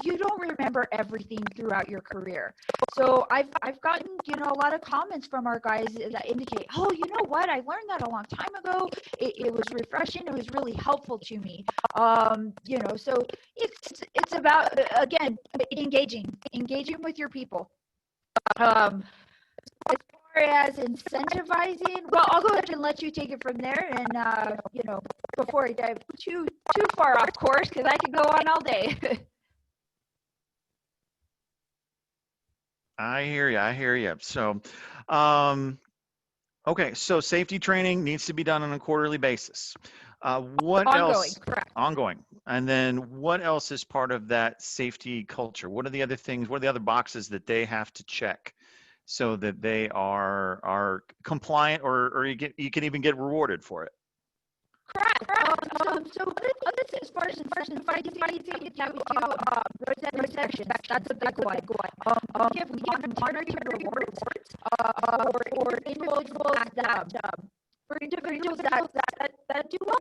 you don't remember everything throughout your career. So I've gotten, you know, a lot of comments from our guys that indicate, oh, you know what, I learned that a long time ago. It was refreshing. It was really helpful to me. You know, so it's about, again, engaging with your people. As far as incentivizing, well, I'll go ahead and let you take it from there. And, you know, before I dive too far off course, because I can go on all day. I hear you. I hear you. So, okay. So safety training needs to be done on a quarterly basis. What Ongoing, else? correct. Ongoing. And then what else is part of that safety culture? What are the other things? What are the other boxes that they have to check so that they are compliant, or you can even get rewarded for it? Correct. So as far as incentivizing, we do roadside inspections. That's a big one. We give monetary rewards for individuals that do well.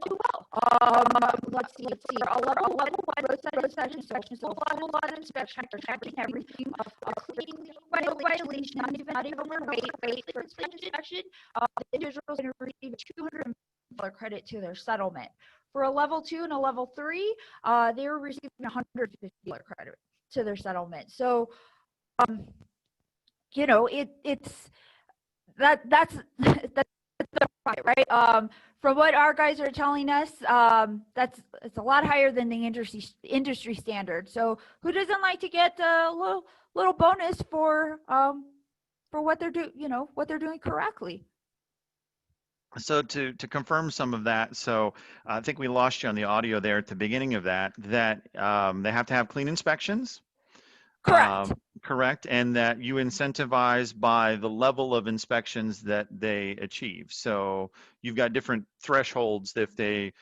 Let's see. A level one roadside inspection. So a level one inspection, checking everything, cleaning violation, not even wait for inspection. The individual is going to receive a $200 credit to their settlement. For a level 2 and a level 3, they were receiving a $150 credit to their settlement. So, you know, that's right. From what our guys are telling us, it's a lot higher than the industry standard. So, who doesn't like to get a little bonus for what they're doing correctly? So to confirm some of that, so I think we lost you on the audio there at the beginning of that they have to have clean inspections. Correct. Correct, and that you incentivize by the level of inspections that they achieve. So you've got different thresholds. If they,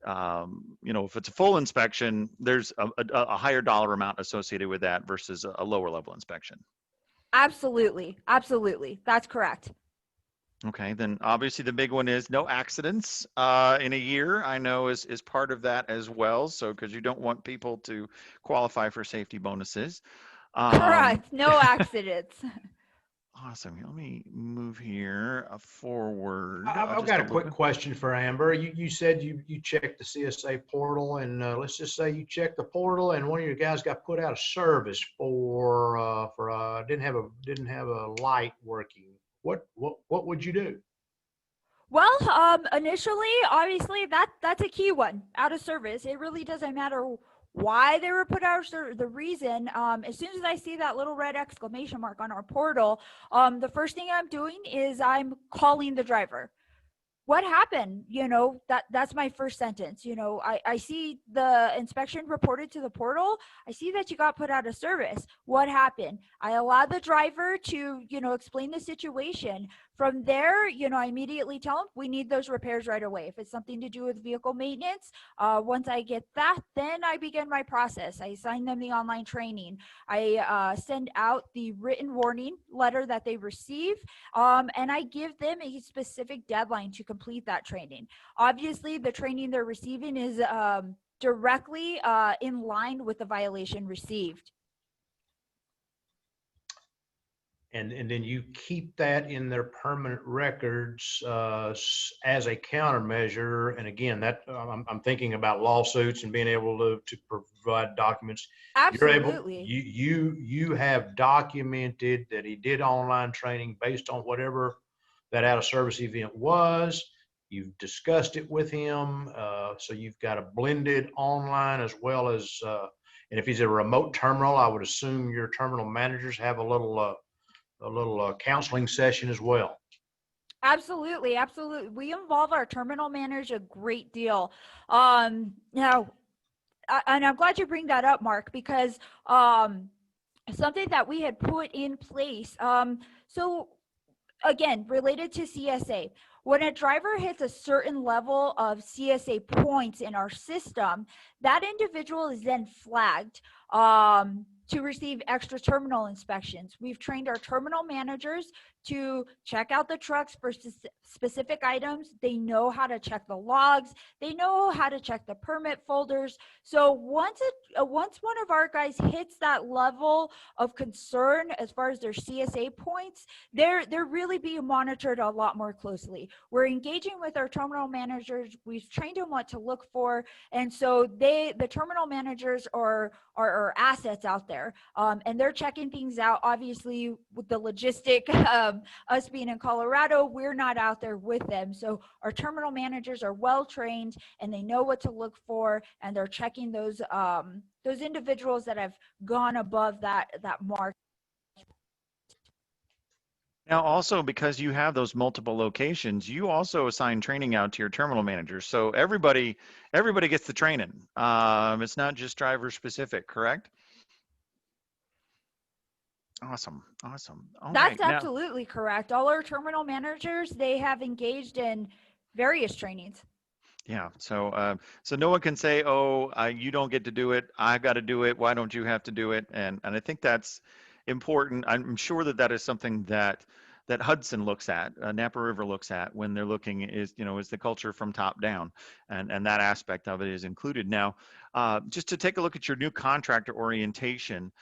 you know, if it's a full inspection, there's a higher dollar amount associated with that versus a lower level inspection. Absolutely. That's correct. Okay, then obviously the big one is no accidents in a year. I know is part of that as well. So because you don't want people to qualify for safety bonuses. Correct. No accidents. Awesome. Let me move here forward. I've got a quick question for Amber. You said you checked the CSA portal, and let's just say you checked the portal, and one of your guys got put out of service for didn't have a light working. What would you do? Well, initially, obviously, that's a key one. Out of service. It really doesn't matter why they were put out of service. The reason, as soon as I see that little red exclamation mark on our portal, the first thing I'm doing is I'm calling the driver. What happened? You know, that's my first sentence. You know, I see the inspection reported to the portal. I see that you got put out of service. What happened? I allow the driver to, you know, explain the situation. From there, you know, I immediately tell them we need those repairs right away. If it's something to do with vehicle maintenance, once I get that, then I begin my process. I assign them the online training. I send out the written warning letter that they receive, and I give them a specific deadline to complete that training. Obviously, the training they're receiving is directly in line with the violation received. And then you keep that in their permanent records as a countermeasure. And again, that I'm thinking about lawsuits and being able to provide documents. Absolutely. You have documented that he did online training based on whatever that out of service event was. You've discussed it with him, so you've got a blended online as well as And if he's a remote terminal, I would assume your terminal managers have a little counseling session as well. Absolutely, absolutely. We involve our terminal manager a great deal. Now, and I'm glad you bring that up, Mark, because something that we had put in place. So again, related to CSA, when a driver hits a certain level of CSA points in our system, that individual is then flagged to receive extra terminal inspections. We've trained our terminal managers to check out the trucks for specific items. They know how to check the logs. They know how to check the permit folders. So once one of our guys hits that level of concern as far as their CSA points, they're really being monitored a lot more closely. We're engaging with our terminal managers. We've trained them what to look for, and so the terminal managers are assets out there, and they're checking things out. Obviously, with the logistic, us being in Colorado, we're not out there with them. So our terminal managers are well trained, and they know what to look for, and they're checking those individuals that have gone above that mark. Now, also because you have those multiple locations, you also assign training out to your terminal managers. So everybody gets the training. It's not just driver specific, correct? Awesome. All That's right, now, absolutely correct. All our terminal managers, they have engaged in various trainings. yeah. So no one can say, "Oh, you don't get to do it. I've got to do it. Why don't you have to do it?" And I think that's important. I'm sure that is something that Hudson looks at, Napa River looks at when they're looking is the culture from top down, and that aspect of it is included. Now, just to take a look at your new contractor orientation.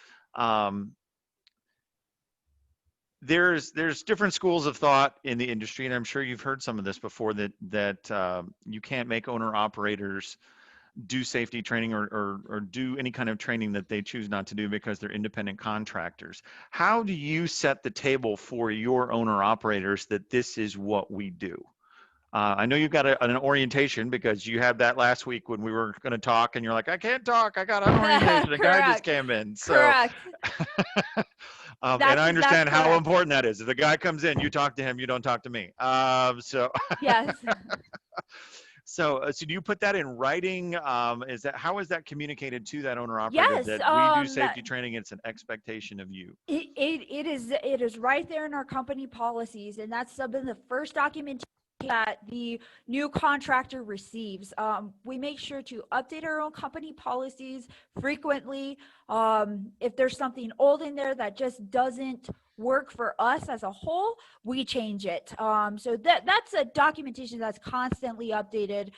There's different schools of thought in the industry, and I'm sure you've heard some of this before, that you can't make owner operators do safety training or do any kind of training that they choose not to do because they're independent contractors. How do you set the table for your owner operators that this is what we do? I know you've got an orientation because you had that last week when we were going to talk, and you're like, I can't talk. I got an orientation. A guy just Correct. came in. So Correct. and I That's understand how correct. important that is. If the guy comes in, you talk to him, you don't talk to me. Yes. So do you put that in writing? How is that communicated to that owner operator Yes. that we do safety training? It's an expectation of you. It is right there in our company policies, and that's some of the first documentation that the new contractor receives. We make sure to update our own company policies frequently. If there's something old in there that just doesn't work for us as a whole, we change it. So that's a documentation that's constantly updated,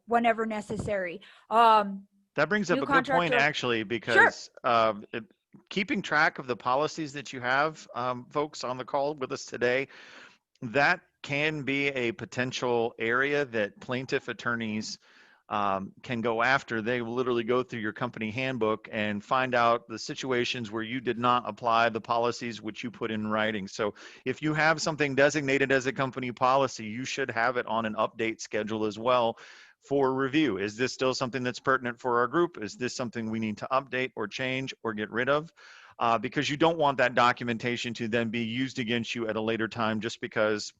whenever necessary. That brings up New a good point, contractor. actually, Sure. because keeping track of the policies that you have, folks on the call with us today, that can be a potential area that plaintiff attorneys can go after. They will literally go through your company handbook and find out the situations where you did not apply the policies which you put in writing. So if you have something designated as a company policy, you should have it on an update schedule as well for review. Is this still something that's pertinent for our group? Is this something we need to update or change or get rid of? Because you don't want that documentation to then be used against you at a later time just because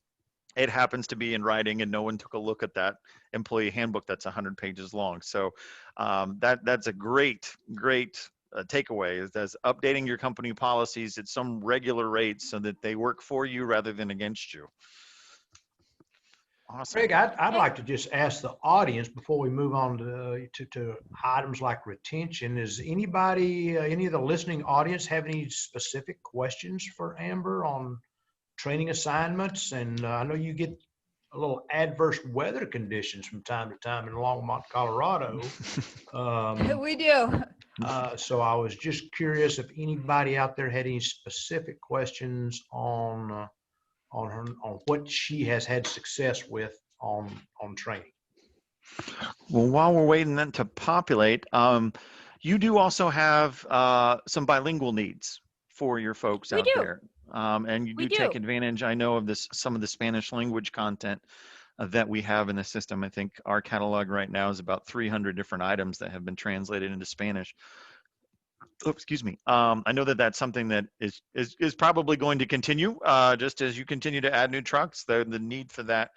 it happens to be in writing and no one took a look at that employee handbook that's 100 pages long. So that's a great takeaway, is that's updating your company policies at some regular rates so that they work for you rather than against you. Awesome. Craig, I'd like to just ask the audience before we move on to items like retention. Is anybody, any of the listening audience, have any specific questions for Amber on training assignments? And I know you get a little adverse weather conditions from time to time in Longmont, Colorado. We do. So I was just curious if anybody out there had any specific questions on what she has had success with on training. Well, while we're waiting then to populate, you do also have some bilingual needs for your folks out there. And you do take advantage, I know, of some of the Spanish language content that we have in the system. I think our catalog right now is about 300 different items that have been translated into Spanish. Oh, excuse me. I know that that's something that is probably going to continue, just as you continue to add new trucks. The need for that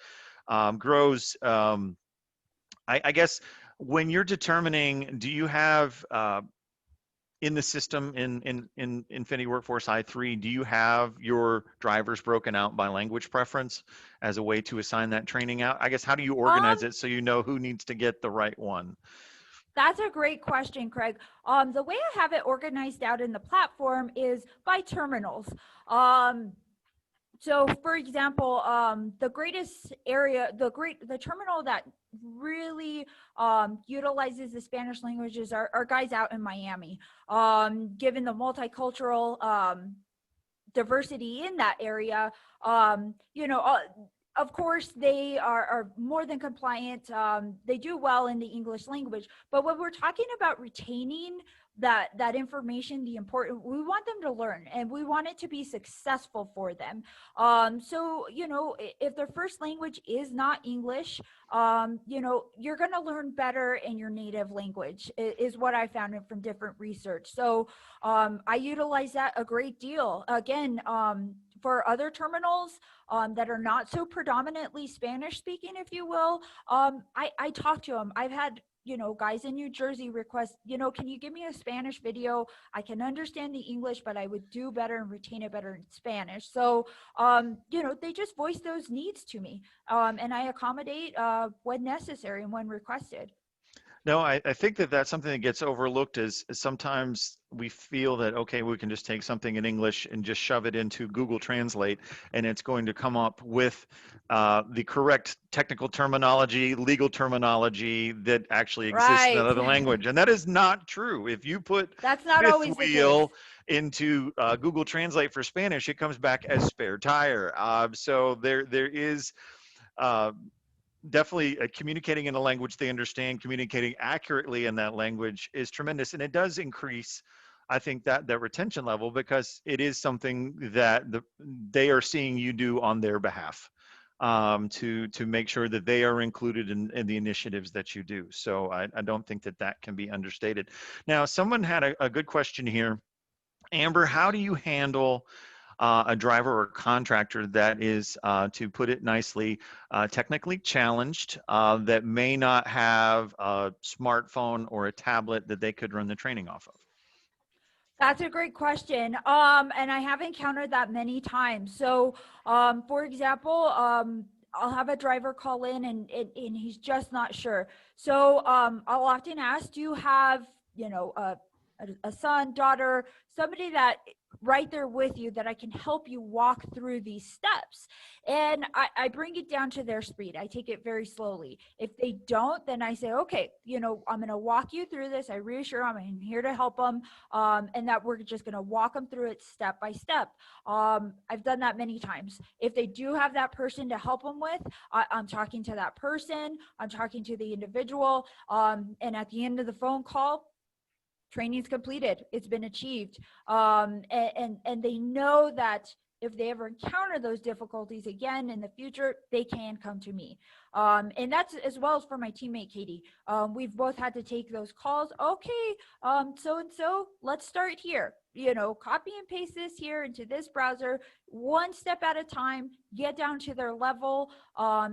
grows. I guess when you're determining, do you have in the system in Infinity Workforce i3, do you have your drivers broken out by language preference as a way to assign that training out? I guess how do you organize it so you know who needs to get the right one? That's a great question, Craig. The way I have it organized out in the platform is by terminals. So for example, the terminal that really utilizes the Spanish languages are guys out in Miami. Given the multicultural diversity in that area, of course, they are more than compliant. They do well in the English language. But when we're talking about retaining that information, we want them to learn, and we want it to be successful for them. So, if their first language is not English, you're going to learn better in your native language, is what I found from different research. So I utilize that a great deal. Again, for other terminals that are not so predominantly Spanish speaking, if you will, I talk to them. I've had guys in New Jersey request, can you give me a Spanish video? I can understand the English, but I would do better and retain it better in Spanish. So, they just voice those needs to me, and I accommodate when necessary and when requested. No, I think that that's something that gets overlooked is sometimes we feel that, okay, we can just take something in English and just shove it into Google Translate, and it's going to come up with the correct technical terminology, legal terminology that actually exists in Right. another language. And that is not true. If you put That's not fifth always the wheel case. into Google Translate for Spanish, it comes back as spare tire. So there is definitely communicating in a language they understand, communicating accurately in that language is tremendous. And it does increase, I think, that retention level, because it is something that they are seeing you do on their behalf, to make sure that they are included in the initiatives that you do. So I don't think that can be understated. Now, someone had a good question here. Amber, how do you handle a driver or contractor that is, to put it nicely, technically challenged, that may not have a smartphone or a tablet that they could run the training off of? That's a great question. And I have encountered that many times. So, for example, I'll have a driver call in and he's just not sure. So, I'll often ask, do you have, a son, daughter, somebody that right there with you that I can help you walk through these steps? And I bring it down to their speed. I take it very slowly. If they don't, then I say, okay, I'm going to walk you through this. I reassure them I'm here to help them, and that we're just going to walk them through it step by step. I've done that many times. If they do have that person to help them with, I'm talking to that person. I'm talking to the individual. And at the end of the phone call, training's completed. It's been achieved. And they know that if they ever encounter those difficulties again in the future, they can come to me. And that's as well as for my teammate, Katie. We've both had to take those calls. Okay, so-and-so, let's start here. Copy and paste this here into this browser, one step at a time, get down to their level.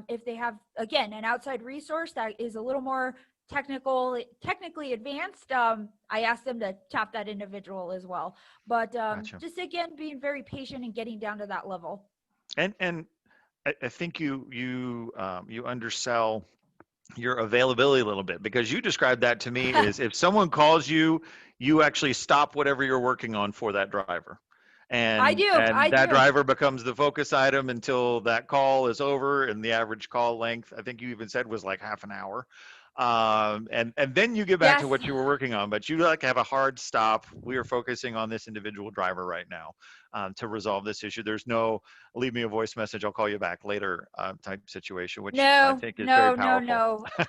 If they have, again, an outside resource that is a little more technically advanced, I asked them to tap that individual as well. But Gotcha. just again, being very patient and getting down to that level. And I think you undersell your availability a little bit, because you described that to me as if someone calls you, you actually stop whatever you're working on for that driver. I And do. that driver becomes the focus item until that call is over, and the average call length, I think you even said, was like half an hour. And then you get back to Yes. what you were working on, but you like have a hard stop. We are focusing on this individual driver right now, to resolve this issue. There's no leave me a voice message, I'll call you back later, type situation, which I No, think is very no, no, powerful. no.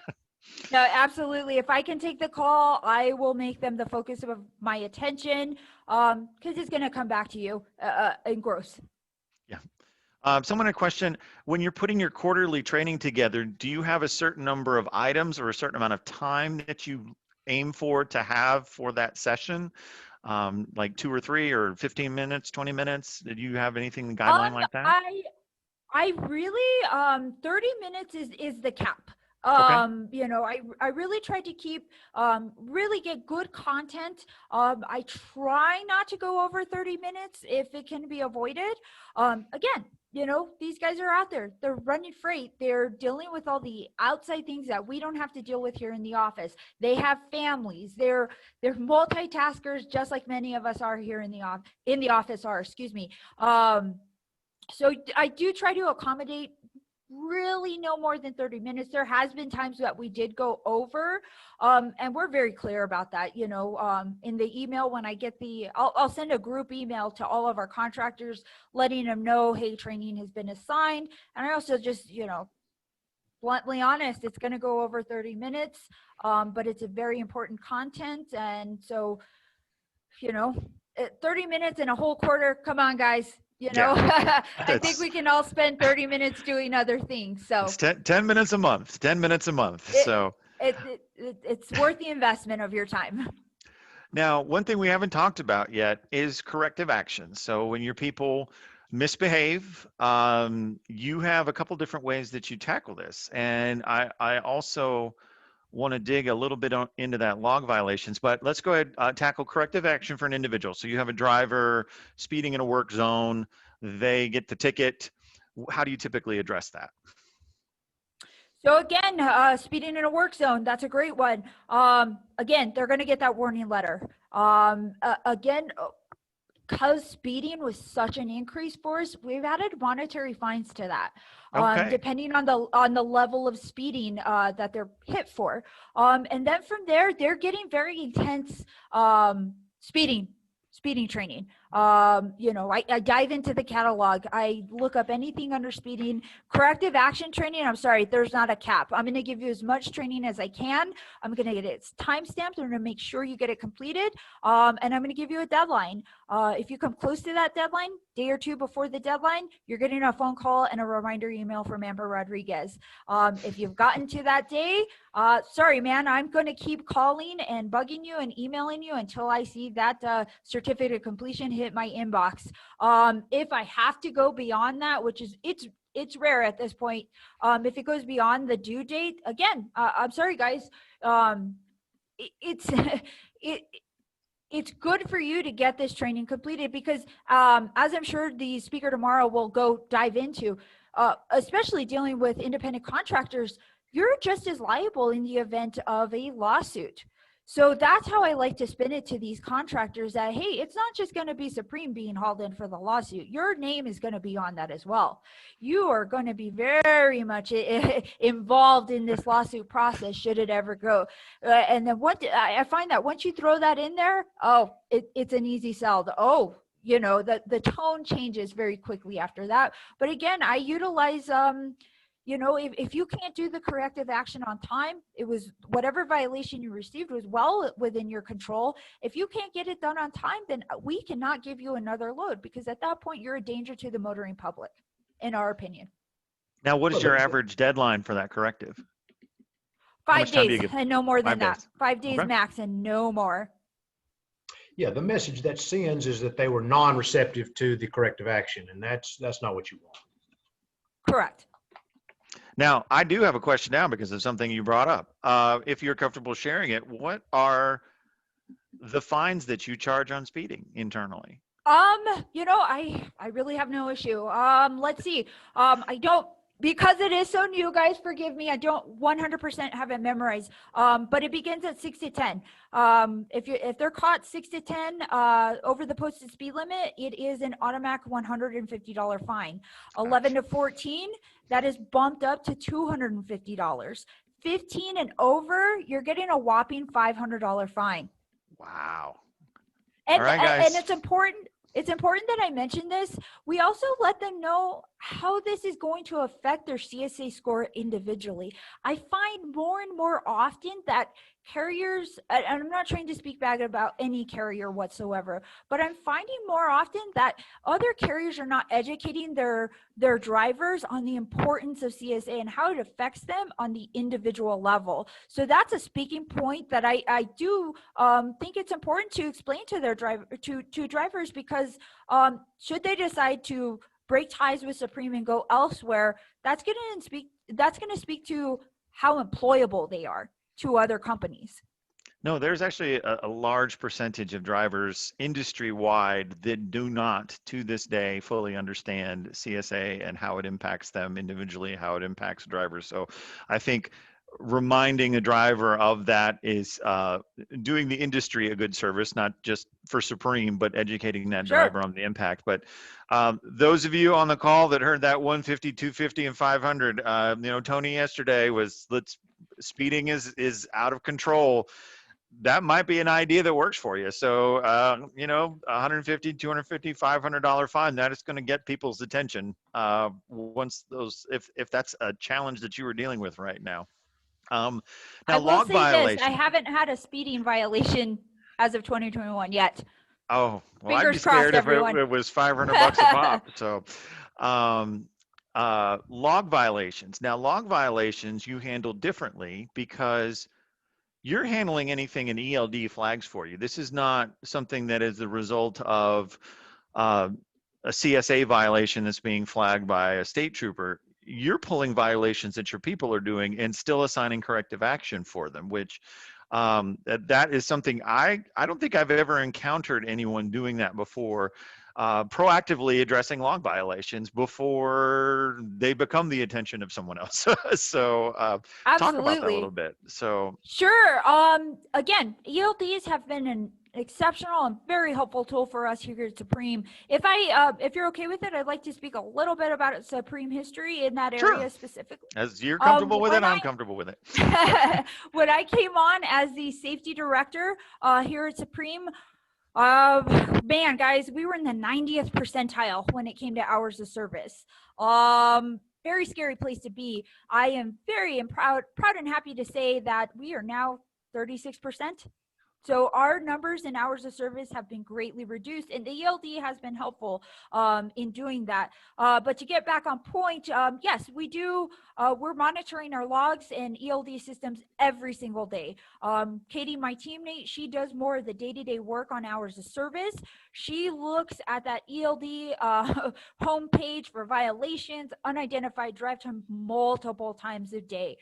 No, absolutely. If I can take the call, I will make them the focus of my attention, because it's going to come back to you in gross. Yeah. Someone had a question, when you're putting your quarterly training together, do you have a certain number of items or a certain amount of time that you aim for to have for that session? Like 2 or 3 or 15 minutes, 20 minutes? Did you have anything guideline Um, like that? I really 30 minutes is the cap. Okay. You know, I really try to keep really get good content. I try not to go over 30 minutes if it can be avoided. Again, you know, these guys are out there. They're running freight. They're dealing with all the outside things that we don't have to deal with here in the office. They have families. They're multitaskers just like many of us are here in the office are, excuse me. So I do try to accommodate really no more than 30 minutes. There has been times that we did go over, and we're very clear about that. You know, in the email when I get I'll send a group email to all of our contractors, letting them know, hey, training has been assigned. And I also just, you know, bluntly honest, it's going to go over 30 minutes, but it's a very important content. And so, you know, 30 minutes in a whole quarter, come on, guys. You know, Yeah. I think we can all spend 30 minutes doing other things. So It's 10 minutes a month, 10 minutes a month. it, So it's worth the investment of your time. now, one thing we haven't talked about yet is corrective action. So when your people misbehave, you have a couple different ways that you tackle this. And I also want to dig a little bit into that log violations, but let's go ahead, tackle corrective action for an individual. So you have a driver speeding in a work zone, they get the ticket. How do you typically address that? So again, speeding in a work zone, that's a great one. Again, they're going to get that warning letter. Again, because speeding was such an increase for us, we've added monetary fines to that, Okay. depending on the level of speeding that they're hit for. And then from there, they're getting very intense speeding training. You know, I dive into the catalog. I look up anything under speeding. Corrective action training, I'm sorry, there's not a cap. I'm going to give you as much training as I can. I'm going to get it timestamped. I'm going to make sure you get it completed. And I'm going to give you a deadline. If you come close to that deadline, day or two before the deadline, you're getting a phone call and a reminder email from Amber Rodriguez. If you've gotten to that day, sorry, man, I'm going to keep calling and bugging you and emailing you until I see that certificate of completion hit my inbox. If I have to go beyond that, which is it's rare at this point, if it goes beyond the due date, again, I'm sorry, guys. It's it's good for you to get this training completed because, as I'm sure the speaker tomorrow will go dive into, especially dealing with independent contractors, you're just as liable in the event of a lawsuit. So that's how I like to spin it to these contractors that, hey, it's not just going to be Supreme being hauled in for the lawsuit. Your name is going to be on that as well. You are going to be very much involved in this lawsuit process should it ever go. And then I find that once you throw that in there, oh, it's an easy sell. Oh, you know, the tone changes very quickly after that. But again, I utilize you know, if you can't do the corrective action on time, it was whatever violation you received was well within your control. If you can't get it done on time, then we cannot give you another load because at that point you're a danger to the motoring public, in our opinion. Now, what is your average deadline for that corrective? 5 days and no more than that. 5 days Okay. max and no more. Yeah, the message that sends is that they were non-receptive to the corrective action, and that's not what you want. Correct. Now, I do have a question now because of something you brought up. If you're comfortable sharing it, what are the fines that you charge on speeding internally? You know, I really have no issue. Let's see. I don't, because it is so new, guys, forgive me. I don't 100% have it memorized. But it begins at 6 to 10. If they're caught 6 to 10 over the posted speed limit, it is an automatic $150 fine. 11 to 14, that is bumped up to $250. 15 and over, you're getting a whopping $500 fine. Wow. And, all right, guys. And it's important that I mention this. We also let them know how this is going to affect their CSA score individually. I find more and more often that carriers, and I'm not trying to speak bad about any carrier whatsoever, but I'm finding more often that other carriers are not educating their drivers on the importance of CSA and how it affects them on the individual level. So that's a speaking point that I do think it's important to explain to their drivers, because should they decide to break ties with Supreme and go elsewhere, that's going to speak to how employable they are to other companies. No, there's actually a large percentage of drivers industry-wide that do not, to this day, fully understand CSA and how it impacts them individually, how it impacts drivers. So I think reminding a driver of that is doing the industry a good service, not just for Supreme, but educating that Sure. driver on the impact. But those of you on the call that heard that 150, 250, and 500, Tony yesterday was, speeding is out of control. That might be an idea that works for you. So, $150, $250, $500 fine, that is going to get people's attention once those, if that's a challenge that you are dealing with right now. Now, I will log say violation. this, I haven't had a speeding violation as of 2021 yet. Oh, well, Fingers I'd be crossed, scared if everyone. it was $500 a pop. So, log violations. Now, log violations you handle differently because you're handling anything an ELD flags for you. This is not something that is the result of a CSA violation that's being flagged by a state trooper. You're pulling violations that your people are doing and still assigning corrective action for them, which that is something I don't think I've ever encountered anyone doing that before. Proactively addressing log violations before they become the attention of someone else. So talk about that a little Absolutely. bit. So Sure. Again, ELDs have been an exceptional and very helpful tool for us here at Supreme. If you're okay with it, I'd like to speak a little bit about Supreme history in that sure, area specifically. as you're comfortable with it, When I'm comfortable with it. when I came on as the safety director here at Supreme, man, guys, we were in the 90th percentile when it came to hours of service. Very scary place to be. I am very proud and happy to say that we are now 36%. So our numbers and hours of service have been greatly reduced, and the ELD has been helpful in doing that. But to get back on point, yes, we do. We're monitoring our logs and ELD systems every single day. Katie, my teammate, she does more of the day-to-day work on hours of service. She looks at that ELD homepage for violations, unidentified drive time multiple times a day.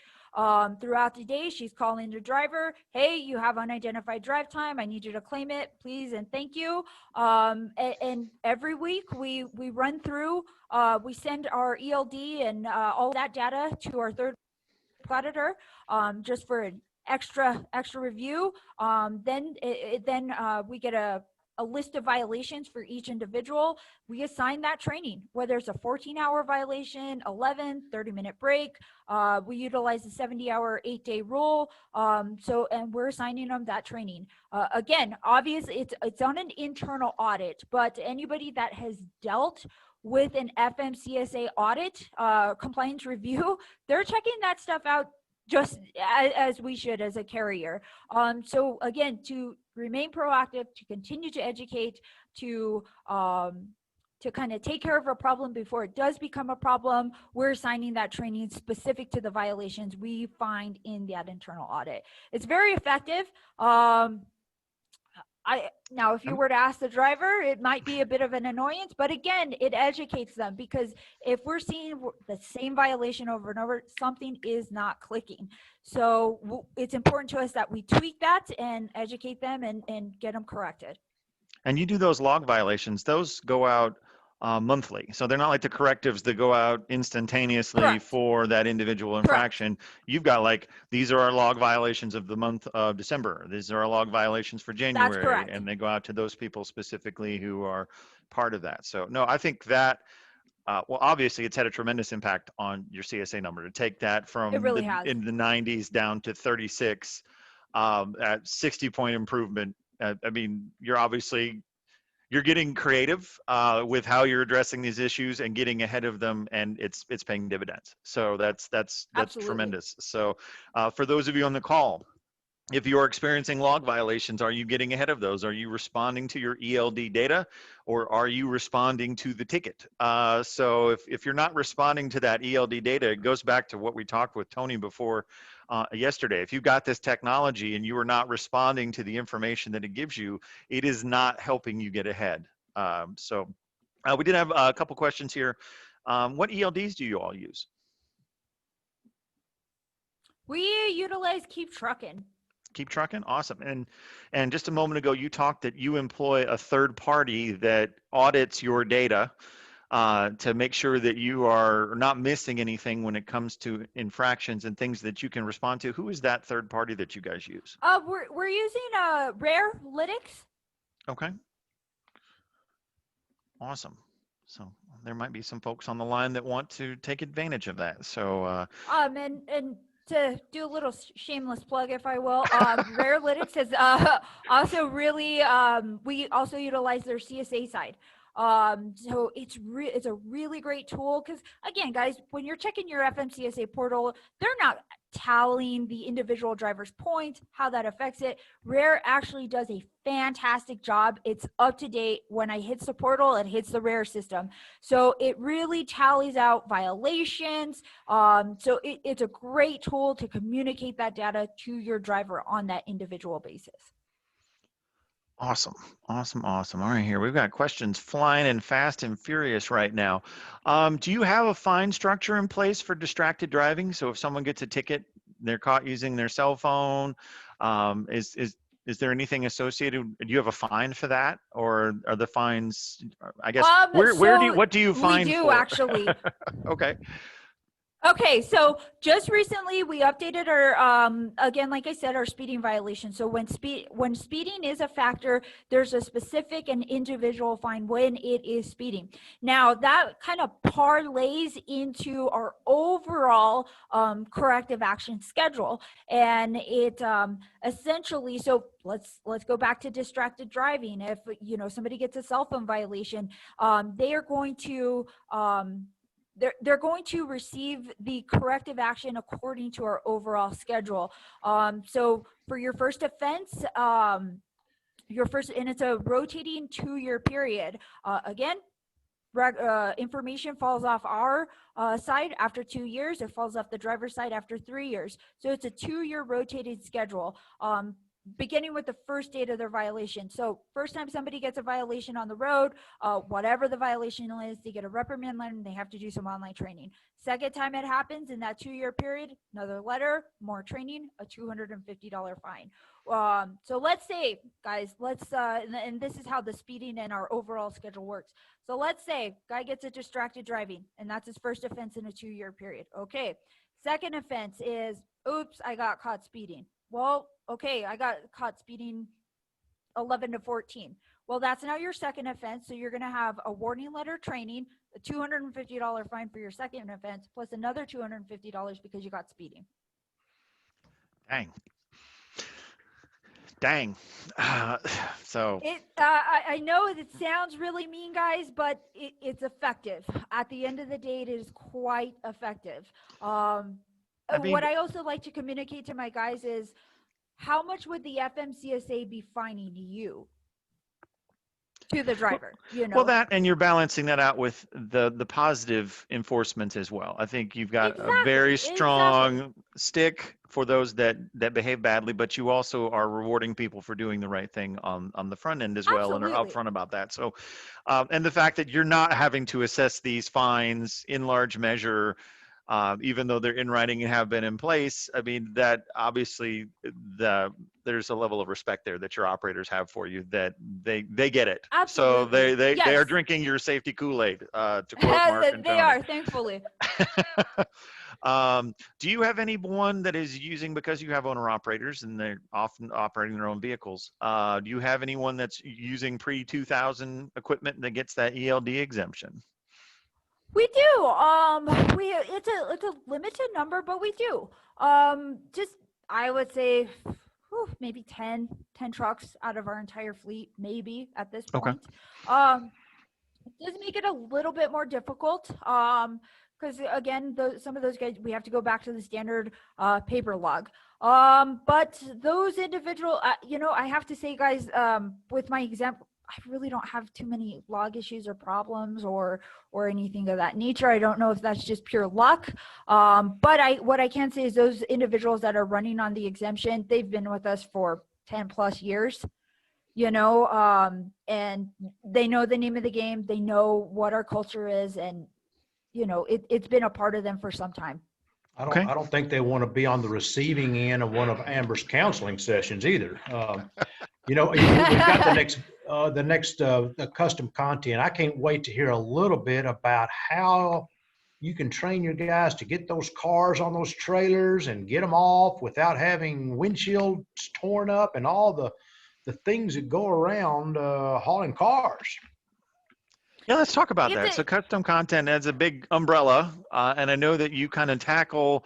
Throughout the day, she's calling the driver. Hey, you have unidentified drive time. I need you to claim it, please, and thank you. And every week we run through, we send our ELD and all that data to our third auditor just for an extra review. Then we get a list of violations for each individual. We assign that training, whether it's a 14-hour violation, 11, 30-minute break. We utilize the 70-hour 8-day rule. And we're assigning them that training. Again, obviously it's on an internal audit, but anybody that has dealt with an FMCSA audit, compliance review, they're checking that stuff out just as we should as a carrier. So again, to remain proactive, to continue to educate, to kind of take care of a problem before it does become a problem, we're assigning that training specific to the violations we find in that internal audit. It's very effective. Now, if you were to ask the driver, it might be a bit of an annoyance, but again, it educates them, because if we're seeing the same violation over and over, something is not clicking. So it's important to us that we tweak that and educate them and get them corrected. And you do those log violations, those go out monthly. So they're not like the correctives that go out instantaneously. Correct. For that individual infraction. Correct. You've got like, these are our log violations of the month of December. These are our log violations for January. That's correct. And they go out to those people specifically who are part of that. So no, I think that, well, obviously it's had a tremendous impact on your CSA number to take that from It really in the 90s down to 36 at 60-point improvement. I mean, you're getting creative with how you're addressing these issues and getting ahead of them, and it's paying dividends. So that's Absolutely. tremendous. So for those of you on the call, If you're experiencing log violations, are you getting ahead of those? Are you responding to your ELD data, or are you responding to the ticket? So if you're not responding to that ELD data, it goes back to what we talked with Tony before yesterday. If you've got this technology and you are not responding to the information that it gives you, it is not helping you get ahead. We did have a couple questions here. What ELDs do you all use? We utilize Keep Truckin'. Keep Truckin', awesome. And just a moment ago, you talked that you employ a third party that audits your data to make sure that you are not missing anything when it comes to infractions and things that you can respond to. Who is that third party that you guys use? We're using Rare Lytics. Okay. Awesome. So there might be some folks on the line that want to take advantage of that. So and to do a little shameless plug, if I will, Rare Lytics is also really we also utilize their CSA side. So it's a really great tool because, again, guys, when you're checking your FMCSA portal, they're not tallying the individual driver's points, how that affects it. Rare actually does a fantastic job. It's up to date. When I hits the portal, it hits the Rare system. So it really tallies out violations. So it's a great tool to communicate that data to your driver on that individual basis. awesome, awesome, awesome. All right, here we've got questions flying in fast and furious right now. Do you have a fine structure in place for distracted driving? So if someone gets a ticket, they're caught using their cell phone, is there anything associated? Do you have a fine for that, or are the fines? I guess what do you fine we do for? actually. Okay. Okay, so just recently we updated our again, like I said, our speeding violation. So when speeding is a factor, there's a specific and individual fine when it is speeding. Now that kind of parlays into our overall corrective action schedule, and it essentially, so let's go back to distracted driving. If somebody gets a cell phone violation, they are going to they're going to receive the corrective action according to our overall schedule. So for your first offense, and it's a rotating 2-year period. Again, information falls off our side after 2 years. It falls off the driver's side after 3 years. So it's a 2-year rotated schedule. Beginning with the first date of their violation. So first time somebody gets a violation on the road, whatever the violation is, they get a reprimand letter and they have to do some online training. Second time it happens in that 2-year period, another letter, more training, a $250 fine. So let's say, guys, and this is how the speeding and our overall schedule works. So let's say guy gets a distracted driving, and that's his first offense in a 2-year period. Okay. Second offense is, oops, I got caught speeding. Well, okay, I got caught speeding 11 to 14. Well, that's now your second offense. So you're going to have a warning letter training, a $250 fine for your second offense, plus another $250 because you got speeding. Dang. So I know it sounds really mean, guys, but it's effective. At the end of the day, it is quite effective. What I also like to communicate to my guys is, how much would the FMCSA be fining you? To the driver, Well, that, and you're balancing that out with the positive enforcement as well. I think you've got a very strong stick for those that behave badly, but you also are rewarding people for doing the right thing on the front end as well. Absolutely. And are upfront about that. So, and the fact that you're not having to assess these fines in large measure, even though they're in writing and have been in place, I mean, that obviously there's a level of respect there that your operators have for you, that they get it. Absolutely. So they Yes. are drinking your safety Kool-Aid, to quote Mark and They Tony. are, thankfully. Do you have anyone that is using, because you have owner operators and they're often operating their own vehicles, do you have anyone that's using pre-2000 equipment that gets that ELD exemption? We do. It's a limited number, but we do. Just, I would say, maybe 10 trucks out of our entire fleet, maybe at this point. Okay. It does make it a little bit more difficult. because again, some of those guys, we have to go back to the standard paper log. But those individual, I have to say, guys, with my example, I really don't have too many log issues or problems or anything of that nature. I don't know if that's just pure luck. But what I can say is those individuals that are running on the exemption, they've been with us for 10 plus years, and they know the name of the game. They know what our culture is, and it's been a part of them for some time. I don't think they want to be on the receiving end of one of Amber's counseling sessions either. We've got the next custom content. I can't wait to hear a little bit about how you can train your guys to get those cars on those trailers and get them off without having windshields torn up and all the things that go around hauling cars. Yeah, let's talk about that. So custom content as a big umbrella, and I know that you kind of tackle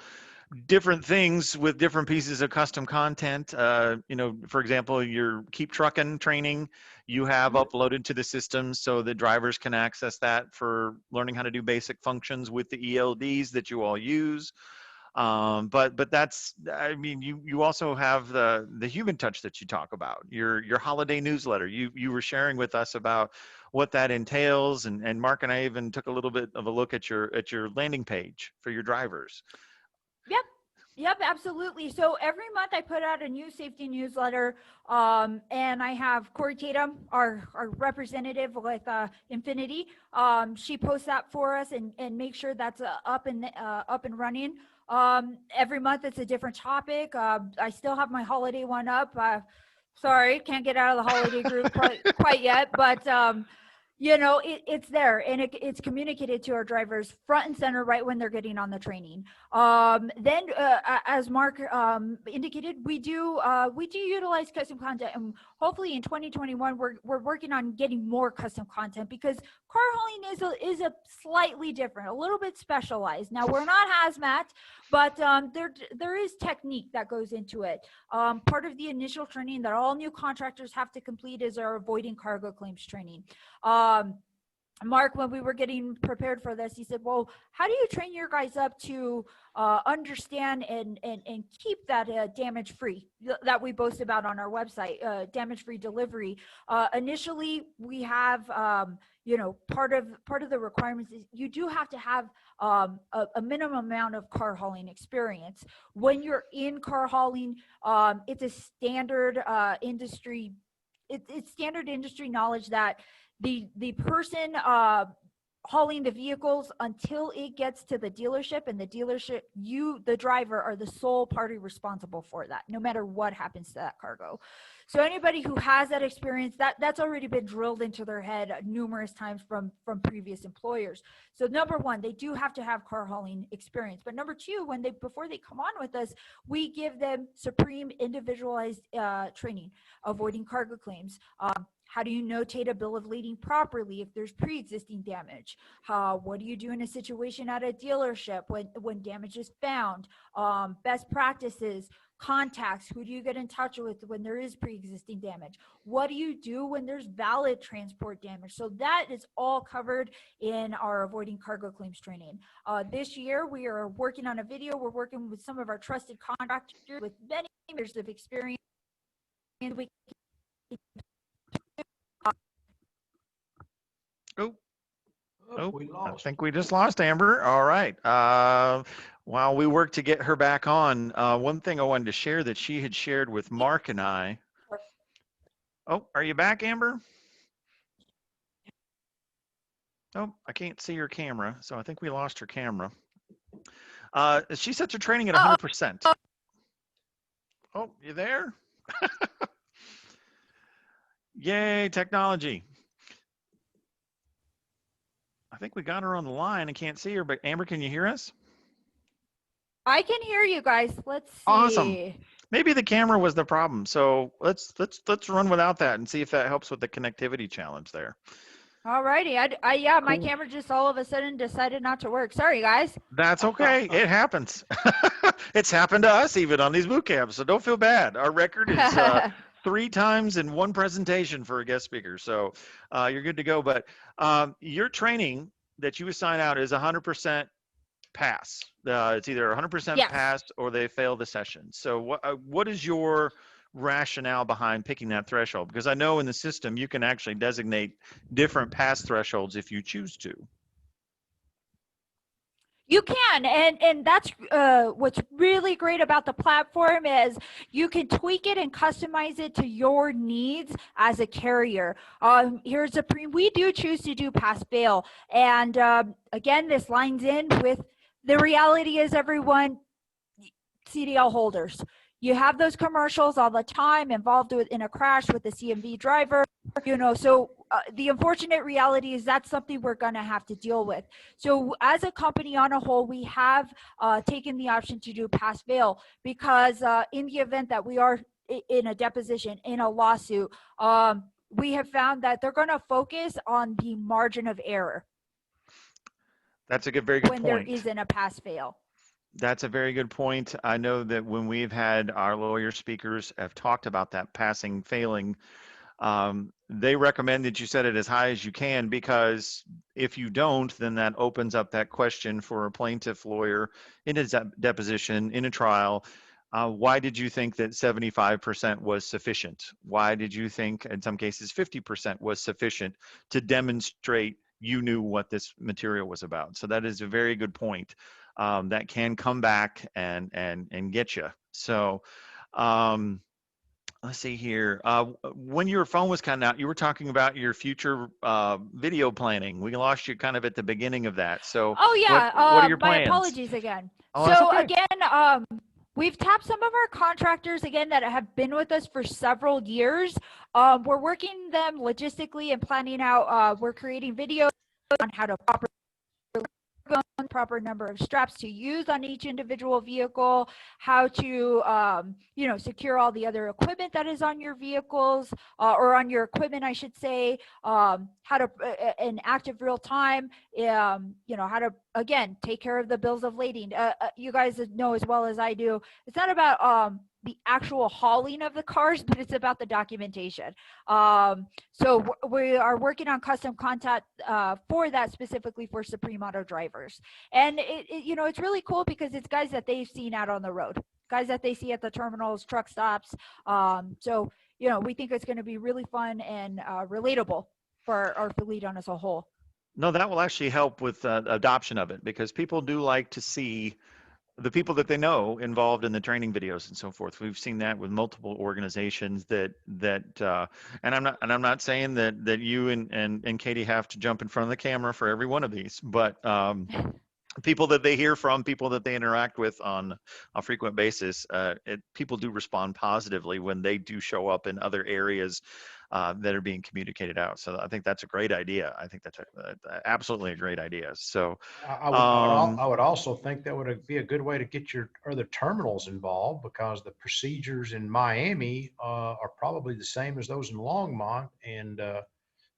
different things with different pieces of custom content. For example, your Keep Trucking training you have uploaded to the system so that drivers can access that for learning how to do basic functions with the ELDs that you all use. But that's, I mean, you also have the human touch that you talk about, your holiday newsletter. You were sharing with us about what that entails, and Mark and I even took a little bit of a look at your landing page for your drivers. Yep, absolutely. So every month I put out a new safety newsletter, and I have Corey Tatum, our representative with Infinit-I. She posts that for us and make sure that's up and running. Every month it's a different topic. I still have my holiday one up. Sorry, can't get out of the holiday group quite yet, but it's there, and it's communicated to our drivers front and center right when they're getting on the training. Then, as Mark indicated, we do utilize custom content, and hopefully in 2021 we're working on getting more custom content, because car hauling is a slightly different, a little bit specialized. Now, we're not hazmat, but there is technique that goes into it. Part of the initial training that all new contractors have to complete is our avoiding cargo claims training. Mark, when we were getting prepared for this, he said, well, how do you train your guys up to understand and keep that damage-free that we boast about on our website, damage-free delivery? Initially, we have, part of the requirements is you do have to have a minimum amount of car hauling experience. When you're in car hauling, it's a standard industry. It's standard industry knowledge that the person hauling the vehicles, until it gets to the dealership, and the dealership, the driver, are the sole party responsible for that, no matter what happens to that cargo. So anybody who has that experience, that's already been drilled into their head numerous times from previous employers. So number one, they do have to have car hauling experience. But number two, before they come on with us, we give them supreme individualized training, avoiding cargo claims. How do you notate a bill of lading properly if there's pre-existing damage? What do you do in a situation at a dealership when damage is found? Best practices, contacts, who do you get in touch with when there is pre-existing damage? What do you do when there's valid transport damage? So that is all covered in our avoiding cargo claims training. This year, we are working on a video. We're working with some of our trusted contractors with many years of experience. And we I think we just lost Amber. All right. While we work to get her back on, one thing I wanted to share that she had shared with Mark and I. Oh, are you back, Amber? Oh, I can't see your camera, so I think we lost her camera. She sets her training at 100%. Oh, you there? Yay, technology. I think we got her on the line. I can't see her, but Amber, can you hear us? I can hear you guys. Let's see. Awesome. Maybe the camera was the problem. So let's run without that and see if that helps with the connectivity challenge there. All righty. Yeah, cool. My camera just all of a sudden decided not to work. Sorry, guys. That's okay. It happens. It's happened to us even on these boot camps, so don't feel bad. Our record is 3 times in one presentation for a guest speaker, so you're good to go. But your training that you assign out is 100% pass. It's either 100% Yes. pass or they fail the session. So what is your rationale behind picking that threshold? Because I know in the system you can actually designate different pass thresholds if you choose to. You can, and that's what's really great about the platform is you can tweak it and customize it to your needs as a carrier. Here's a we do choose to do pass fail, and again, this lines in with the reality is everyone CDL holders. You have those commercials all the time involved in a crash with the CMV driver, so the unfortunate reality is that's something we're going to have to deal with. So as a company on a whole, we have taken the option to do pass fail because in the event that we are in a deposition, in a lawsuit, we have found that they're going to focus on the margin of error. That's a very good when point. There isn't a pass fail. That's a very good point. I know that when we've had our lawyer speakers have talked about that passing, failing, they recommend that you set it as high as you can, because if you don't, then that opens up that question for a plaintiff lawyer in a deposition, in a trial. Why did you think that 75% was sufficient? Why did you think in some cases 50% was sufficient to demonstrate you knew what this material was about? So that is a very good point. That can come back and get you. So let's see here. When your phone was kind of out, you were talking about your future video planning. We lost you kind of at the beginning of that. So oh yeah, what are your my plans? apologies again. Oh, that's So okay. again, we've tapped some of our contractors again that have been with us for several years. We're working them logistically and planning out. We're creating videos on how to proper number of straps to use on each individual vehicle, how to secure all the other equipment that is on your vehicles or on your equipment, I should say, how to in active real time, how to again take care of the bills of lading. You guys know as well as I do, it's not about the actual hauling of the cars, but it's about the documentation. So we are working on custom content for that, specifically for Supreme Auto drivers. And it's really cool because it's guys that they've seen out on the road, guys that they see at the terminals, truck stops. So we think it's going to be really fun and relatable for our fleet on as a whole. No, that will actually help with adoption of it, because people do like to see the people that they know involved in the training videos and so forth. We've seen that with multiple organizations and I'm not saying that you and Katie have to jump in front of the camera for every one of these, but people that they hear from, people that they interact with on a frequent basis, people do respond positively when they do show up in other areas that are being communicated out. So I think that's a great idea. I think that's absolutely a great idea. So I would also think that would be a good way to get your other terminals involved, because the procedures in Miami are probably the same as those in Longmont, and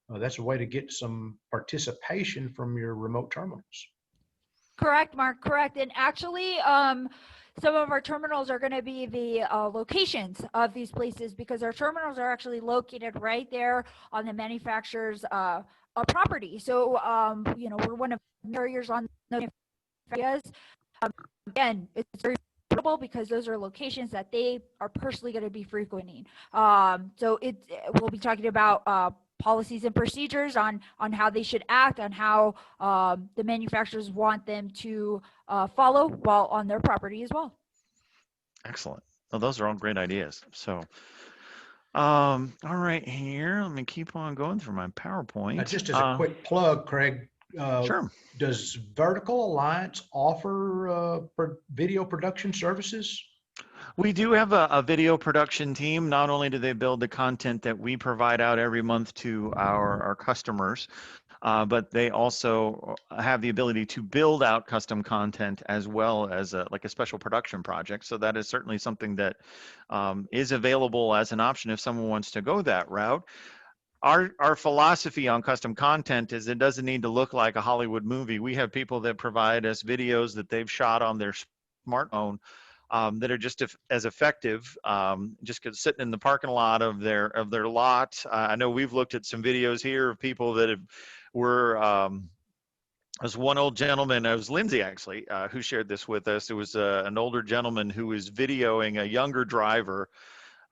that's a way to get some participation from your remote terminals. Correct, Mark, correct. And actually, some of our terminals are going to be the locations of these places, because our terminals are actually located right there on the manufacturer's property. So, we're one of the carriers on the areas. Again, it's very notable because those are locations that they are personally going to be frequenting. So we'll be talking about policies and procedures on how they should act, on how the manufacturers want them to follow while on their property as well. Excellent. Well, those are all great ideas. So, all right, here, let me keep on going through my PowerPoint. Now, just as a quick plug, Craig, sure. Does Vertical Alliance offer video production services? We do have a video production team. Not only do they build the content that we provide out every month to our customers, but they also have the ability to build out custom content as well as a special production project. So that is certainly something that is available as an option if someone wants to go that route. Our philosophy on custom content is it doesn't need to look like a Hollywood movie. We have people that provide us videos that they've shot on their smartphone that are just as effective, just sitting in the parking lot of their lot. I know we've looked at some videos here of people that were There's one old gentleman, it was Lindsay actually, who shared this with us. It was an older gentleman who was videoing a younger driver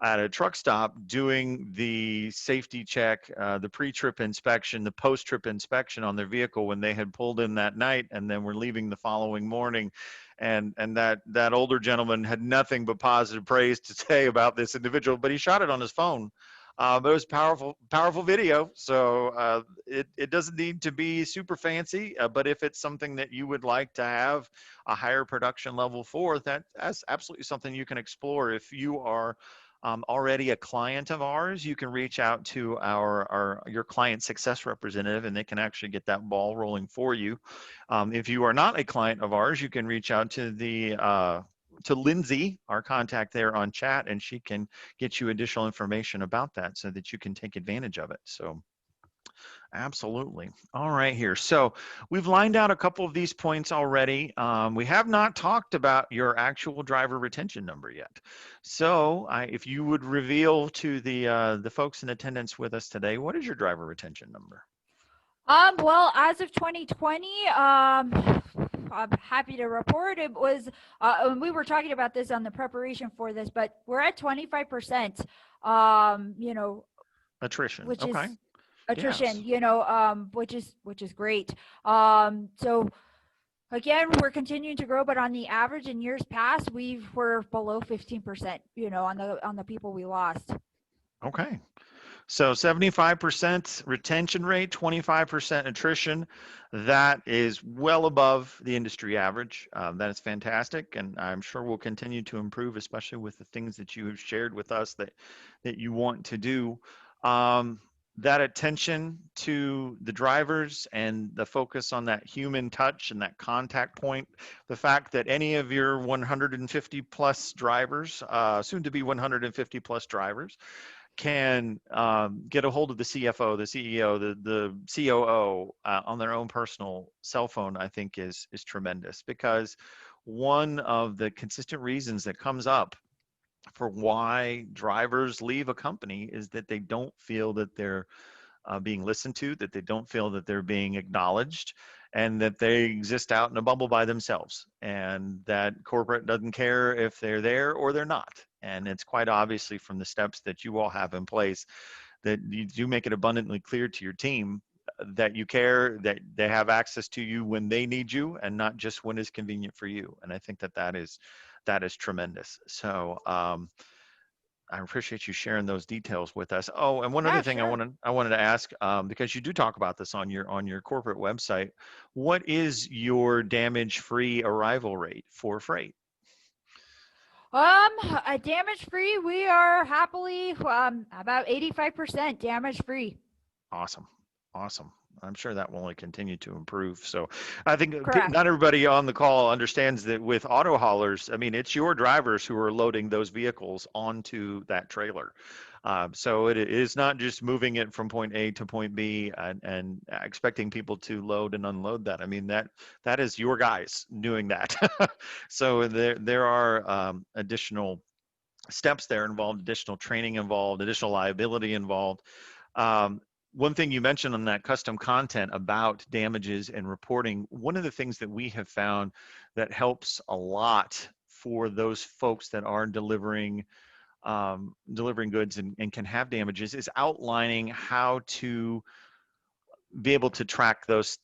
at a truck stop doing the safety check, the pre-trip inspection, the post-trip inspection on their vehicle when they had pulled in that night and then were leaving the following morning. And that older gentleman had nothing but positive praise to say about this individual, but he shot it on his phone. But it was powerful video. So it doesn't need to be super fancy, but if it's something that you would like to have a higher production level for, that's absolutely something you can explore. If you are already a client of ours, you can reach out to your client success representative, and they can actually get that ball rolling for you. If you are not a client of ours, you can reach out to Lindsay, our contact there on chat, and she can get you additional information about that so that you can take advantage of it. So absolutely. All right here. So we've lined out a couple of these points already. We have not talked about your actual driver retention number yet. So if you would reveal to the folks in attendance with us today, what is your driver retention number? Well, as of 2020, I'm happy to report it was, we were talking about this on the preparation for this, but we're at 25%, Attrition. which Okay. is attrition, Yes. which is great. So again, we're continuing to grow, but on the average in years past, we were below 15%, on the people we lost. Okay. So 75% retention rate, 25% attrition. That is well above the industry average. That is fantastic, and I'm sure we'll continue to improve, especially with the things that you have shared with us that you want to do. That attention to the drivers and the focus on that human touch and that contact point, the fact that any of your 150 plus drivers, soon to be 150 plus drivers, can get a hold of the CFO, the CEO, the COO on their own personal cell phone, I think is tremendous, because one of the consistent reasons that comes up for why drivers leave a company is that they don't feel that they're being listened to, that they don't feel that they're being acknowledged, and that they exist out in a bubble by themselves, and that corporate doesn't care if they're there or they're not. And it's quite obviously from the steps that you all have in place that you do make it abundantly clear to your team that you care, that they have access to you when they need you and not just when it's convenient for you. And I think that is tremendous. So I appreciate you sharing those details with us. Oh, and one other Yeah, thing sure. I wanted to ask, because you do talk about this on your corporate website, what is your damage-free arrival rate for freight? A damage free, we are happily about 85% damage free. Awesome, awesome. I'm sure that will only continue to improve. So I think Correct. not everybody on the call understands that with auto haulers, I mean, it's your drivers who are loading those vehicles onto that trailer. So it is not just moving it from point A to point B and expecting people to load and unload that. I mean, that is your guys doing that. So there are additional steps there involved, additional training involved, additional liability involved. Um, One thing you mentioned on that custom content about damages and reporting, one of the things that we have found that helps a lot for those folks that are delivering goods and can have damages is outlining how to be able to track those,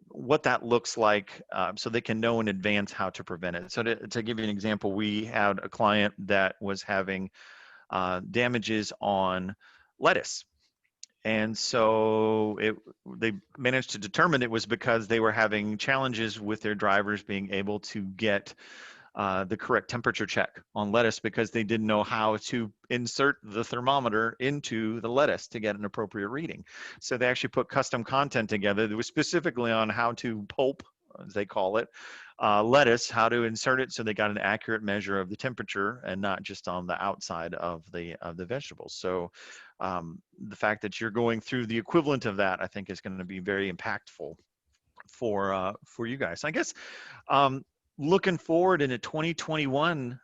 what that looks like, so they can know in advance how to prevent it. So to give you an example, we had a client that was having damages on lettuce. And so they managed to determine it was because they were having challenges with their drivers being able to get the correct temperature check on lettuce, because they didn't know how to insert the thermometer into the lettuce to get an appropriate reading. So they actually put custom content together that was specifically on how to pulp, as they call it, lettuce, how to insert it so they got an accurate measure of the temperature and not just on the outside of the vegetables. So the fact that you're going through the equivalent of that, I think, is going to be very impactful for you guys. I guess looking forward into 2021,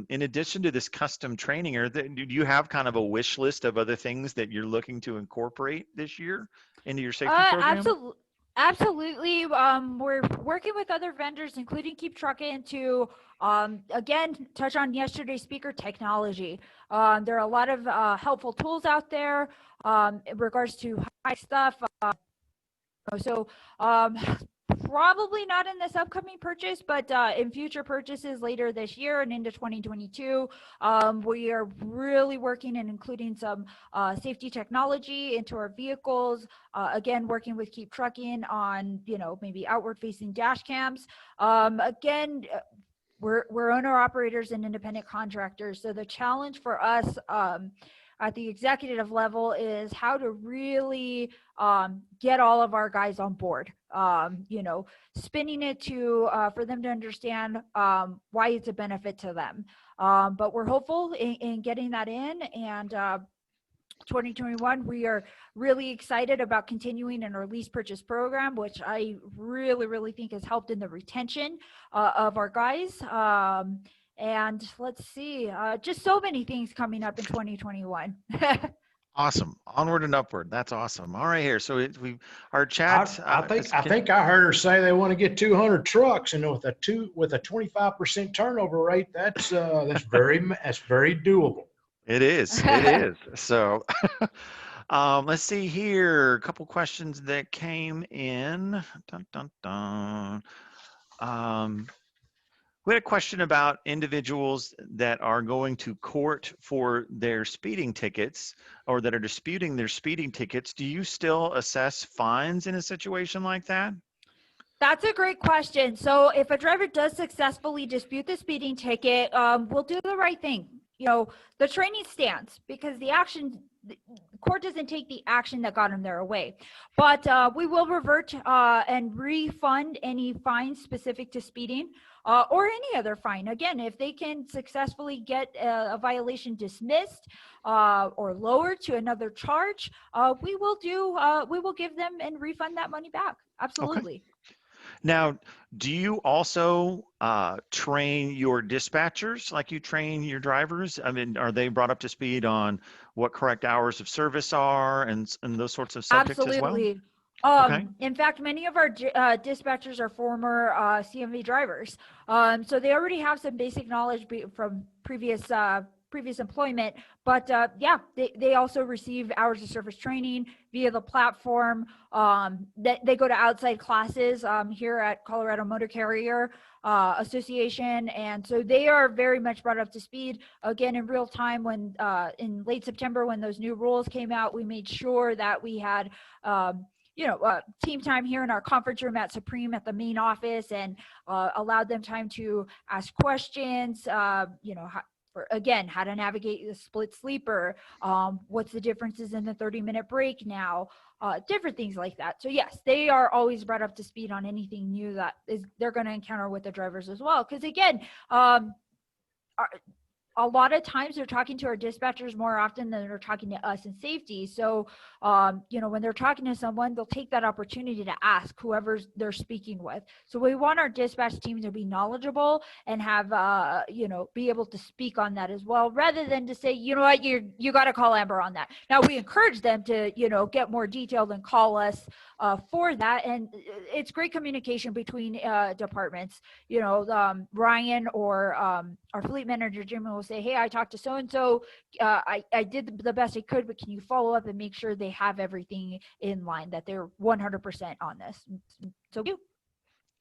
in addition to this custom training, do you have kind of a wish list of other things that you're looking to incorporate this year into your safety program? Absolutely. We're working with other vendors, including Keep Trucking, to again touch on yesterday's speaker technology. There are a lot of helpful tools out there in regards to high stuff. So probably not in this upcoming purchase, but in future purchases later this year and into 2022, we are really working and including some safety technology into our vehicles. Again, working with Keep Trucking on, maybe outward facing dash cams. Again, we're owner operators and independent contractors. So the challenge for us at the executive level is how to really get all of our guys on board. Spinning it to for them to understand why it's a benefit to them. But we're hopeful in getting that in, and 2021, we are really excited about continuing in our lease purchase program, which I really think has helped in the retention of our guys. And let's see, just so many things coming up in 2021. Awesome. Onward and upward. That's awesome. All right, here. So our chat. I think I heard her say they want to get 200 trucks, and with a 25% turnover rate, that's very doable. It is. It is. So let's see here. A couple questions that came in. Dun, dun, dun. We had a question about individuals that are going to court for their speeding tickets, or that are disputing their speeding tickets. Do you still assess fines in a situation like that? That's a great question. So if a driver does successfully dispute the speeding ticket, we'll do the right thing. The training stands because the court doesn't take the action that got them there away. But we will revert and refund any fines specific to speeding or any other fine. Again, if they can successfully get a violation dismissed or lowered to another charge, we will give them and refund that money back. Absolutely. Okay. Now, do you also train your dispatchers like you train your drivers? I mean, are they brought up to speed on what correct hours of service are and those sorts of subjects as well? Absolutely. Okay. In fact, many of our dispatchers are former CMV drivers. So they already have some basic knowledge from previous employment, but yeah, they also receive hours of service training via the platform. They go to outside classes here at Colorado Motor Carrier Association, and so they are very much brought up to speed. Again, in real time, when in late September, when those new rules came out, we made sure that we had team time here in our conference room at Supreme at the main office, and allowed them time to ask questions, how to navigate the split sleeper, what's the differences in the 30-minute break now, different things like that. So yes, they are always brought up to speed on anything new that they're going to encounter with the drivers as well. Because again, a lot of times they're talking to our dispatchers more often than they're talking to us in safety. So, when they're talking to someone, they'll take that opportunity to ask whoever they're speaking with. So we want our dispatch team to be knowledgeable and have, be able to speak on that as well, rather than to say, you know what, you got to call Amber on that. Now we encourage them to, get more detailed and call us for that. And it's great communication between departments. Ryan or our fleet manager, Jim, will say, hey, I talked to so-and-so, I did the best I could, but can you follow up and make sure they have everything in line, that they're 100% on this? So you.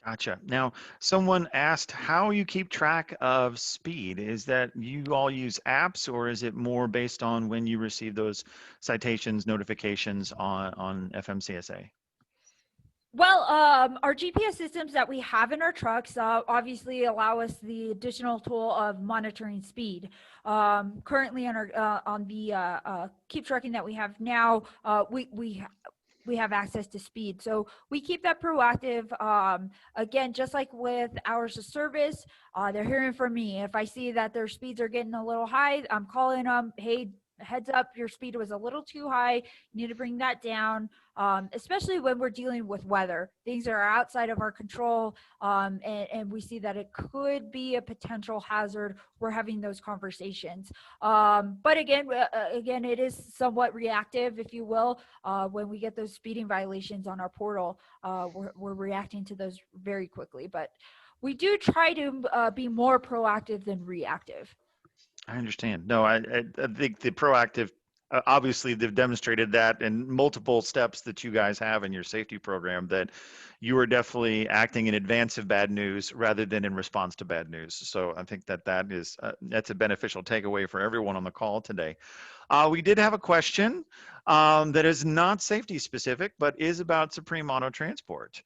Gotcha. Now, someone asked how you keep track of speed. Is that you all use apps, or is it more based on when you receive those citations, notifications on FMCSA? Well, our GPS systems that we have in our trucks obviously allow us the additional tool of monitoring speed. Currently on the Keep Trucking that we have now, we have access to speed. So we keep that proactive. Again, just like with hours of service, they're hearing from me. If I see that their speeds are getting a little high, I'm calling them, hey, heads up, your speed was a little too high. You need to bring that down, especially when we're dealing with weather. Things are outside of our control, and we see that it could be a potential hazard. We're having those conversations. But again, it is somewhat reactive, if you will. When we get those speeding violations on our portal, we're reacting to those very quickly. But we do try to be more proactive than reactive. I understand. No, I think the proactive, obviously they've demonstrated that in multiple steps that you guys have in your safety program, that you are definitely acting in advance of bad news rather than in response to bad news. So I think that that's a beneficial takeaway for everyone on the call today. We did have a question that is not safety specific, but is about Supreme Auto Transport.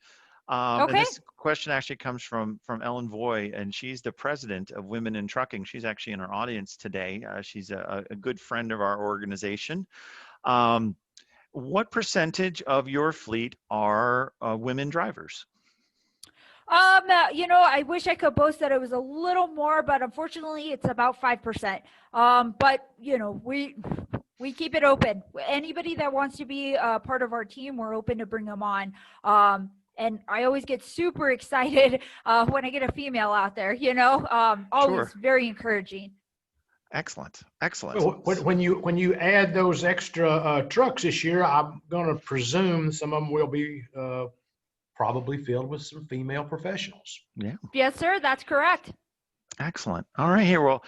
And Okay. this question actually comes from Ellen Voy, and she's the president of Women in Trucking. She's actually in our audience today. She's a good friend of our organization. What percentage of your fleet are women drivers? I wish I could boast that it was a little more, but unfortunately it's about 5%. But we keep it open. Anybody that wants to be a part of our team, we're open to bring them on. And I always get super excited when I get a female out there, always Sure. very encouraging. Excellent. Excellent. Well, when you add those extra trucks this year, I'm going to presume some of them will be probably filled with some female professionals. Yeah. Yes, sir. That's correct. Excellent. All right, here. Well,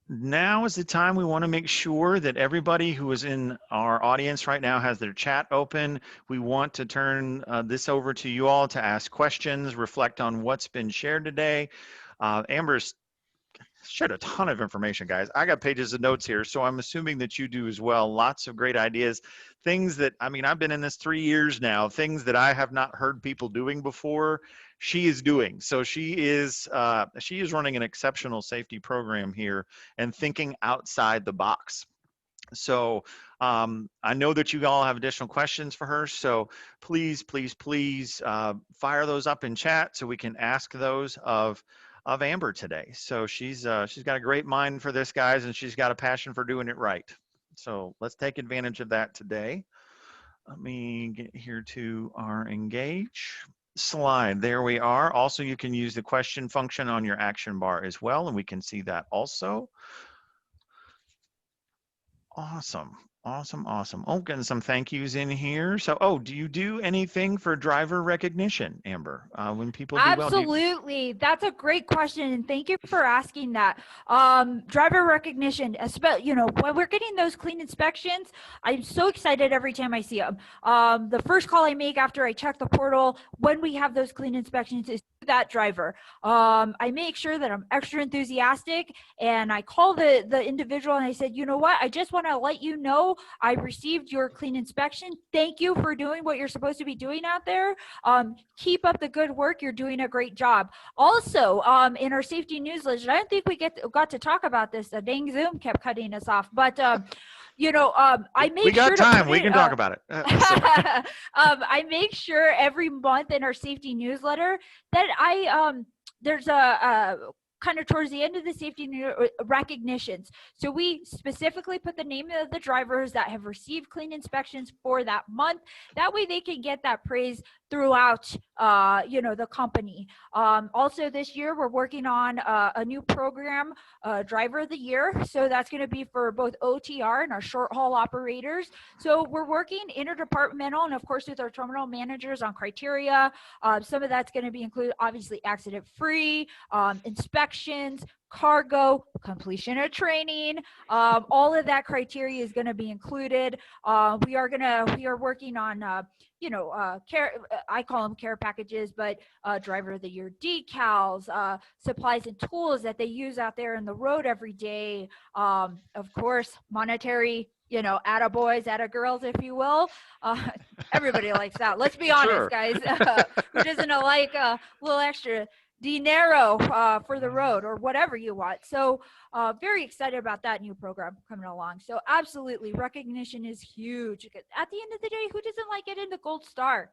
now is the time we want to make sure that everybody who is in our audience right now has their chat open. We want to turn this over to you all to ask questions, reflect on what's been shared today. Amber's shared a ton of information, guys. I got pages of notes here, so I'm assuming that you do as well. Lots of great ideas, things that, I've been in this 3 years now, things that I have not heard people doing before, she is doing. So she is running an exceptional safety program here and thinking outside the box. So I know that you all have additional questions for her. So please fire those up in chat so we can ask those of Amber today. So she's got a great mind for this, guys, and she's got a passion for doing it right. So let's take advantage of that today. Let me get here to our engage slide. There we are. Also, you can use the question function on your action bar as well, and we can see that also. Awesome. Awesome. Oh, getting some thank yous in here. So, do you do anything for driver recognition, Amber? When people do well, Absolutely. That's a great question. And thank you for asking that. Driver recognition, when we're getting those clean inspections, I'm so excited every time I see them. The first call I make after I check the portal, when we have those clean inspections, is that driver. I make sure that I'm extra enthusiastic, and I call the individual and I said, you know what? I just want to let you know I received your clean inspection. Thank you for doing what you're supposed to be doing out there. Keep up the good work. You're doing a great job. Also, in our safety newsletter, I don't think we got to talk about this. The dang Zoom kept cutting us off, but I make we got sure time. We can talk about it. I make sure every month in our safety newsletter that there's a kind of towards the end of the safety recognitions. So we specifically put the name of the drivers that have received clean inspections for that month. That way they can get that praise throughout, the company. Also this year, we're working on a new program, Driver of the Year. So that's going to be for both OTR and our short haul operators. So we're working interdepartmental and of course with our terminal managers on criteria. Some of that's going to be included, obviously accident free, inspections, cargo, completion of training, all of that criteria is going to be included. We are working on, care, I call them care packages, but Driver of the Year decals, supplies and tools that they use out there in the road every day. Of course, monetary, attaboys, attagirls, if you will. Everybody likes that. Let's be honest, Sure. guys. Who doesn't like a little extra dinero for the road or whatever you want? So very excited about that new program coming along. So absolutely, recognition is huge. At the end of the day, who doesn't like getting the gold star,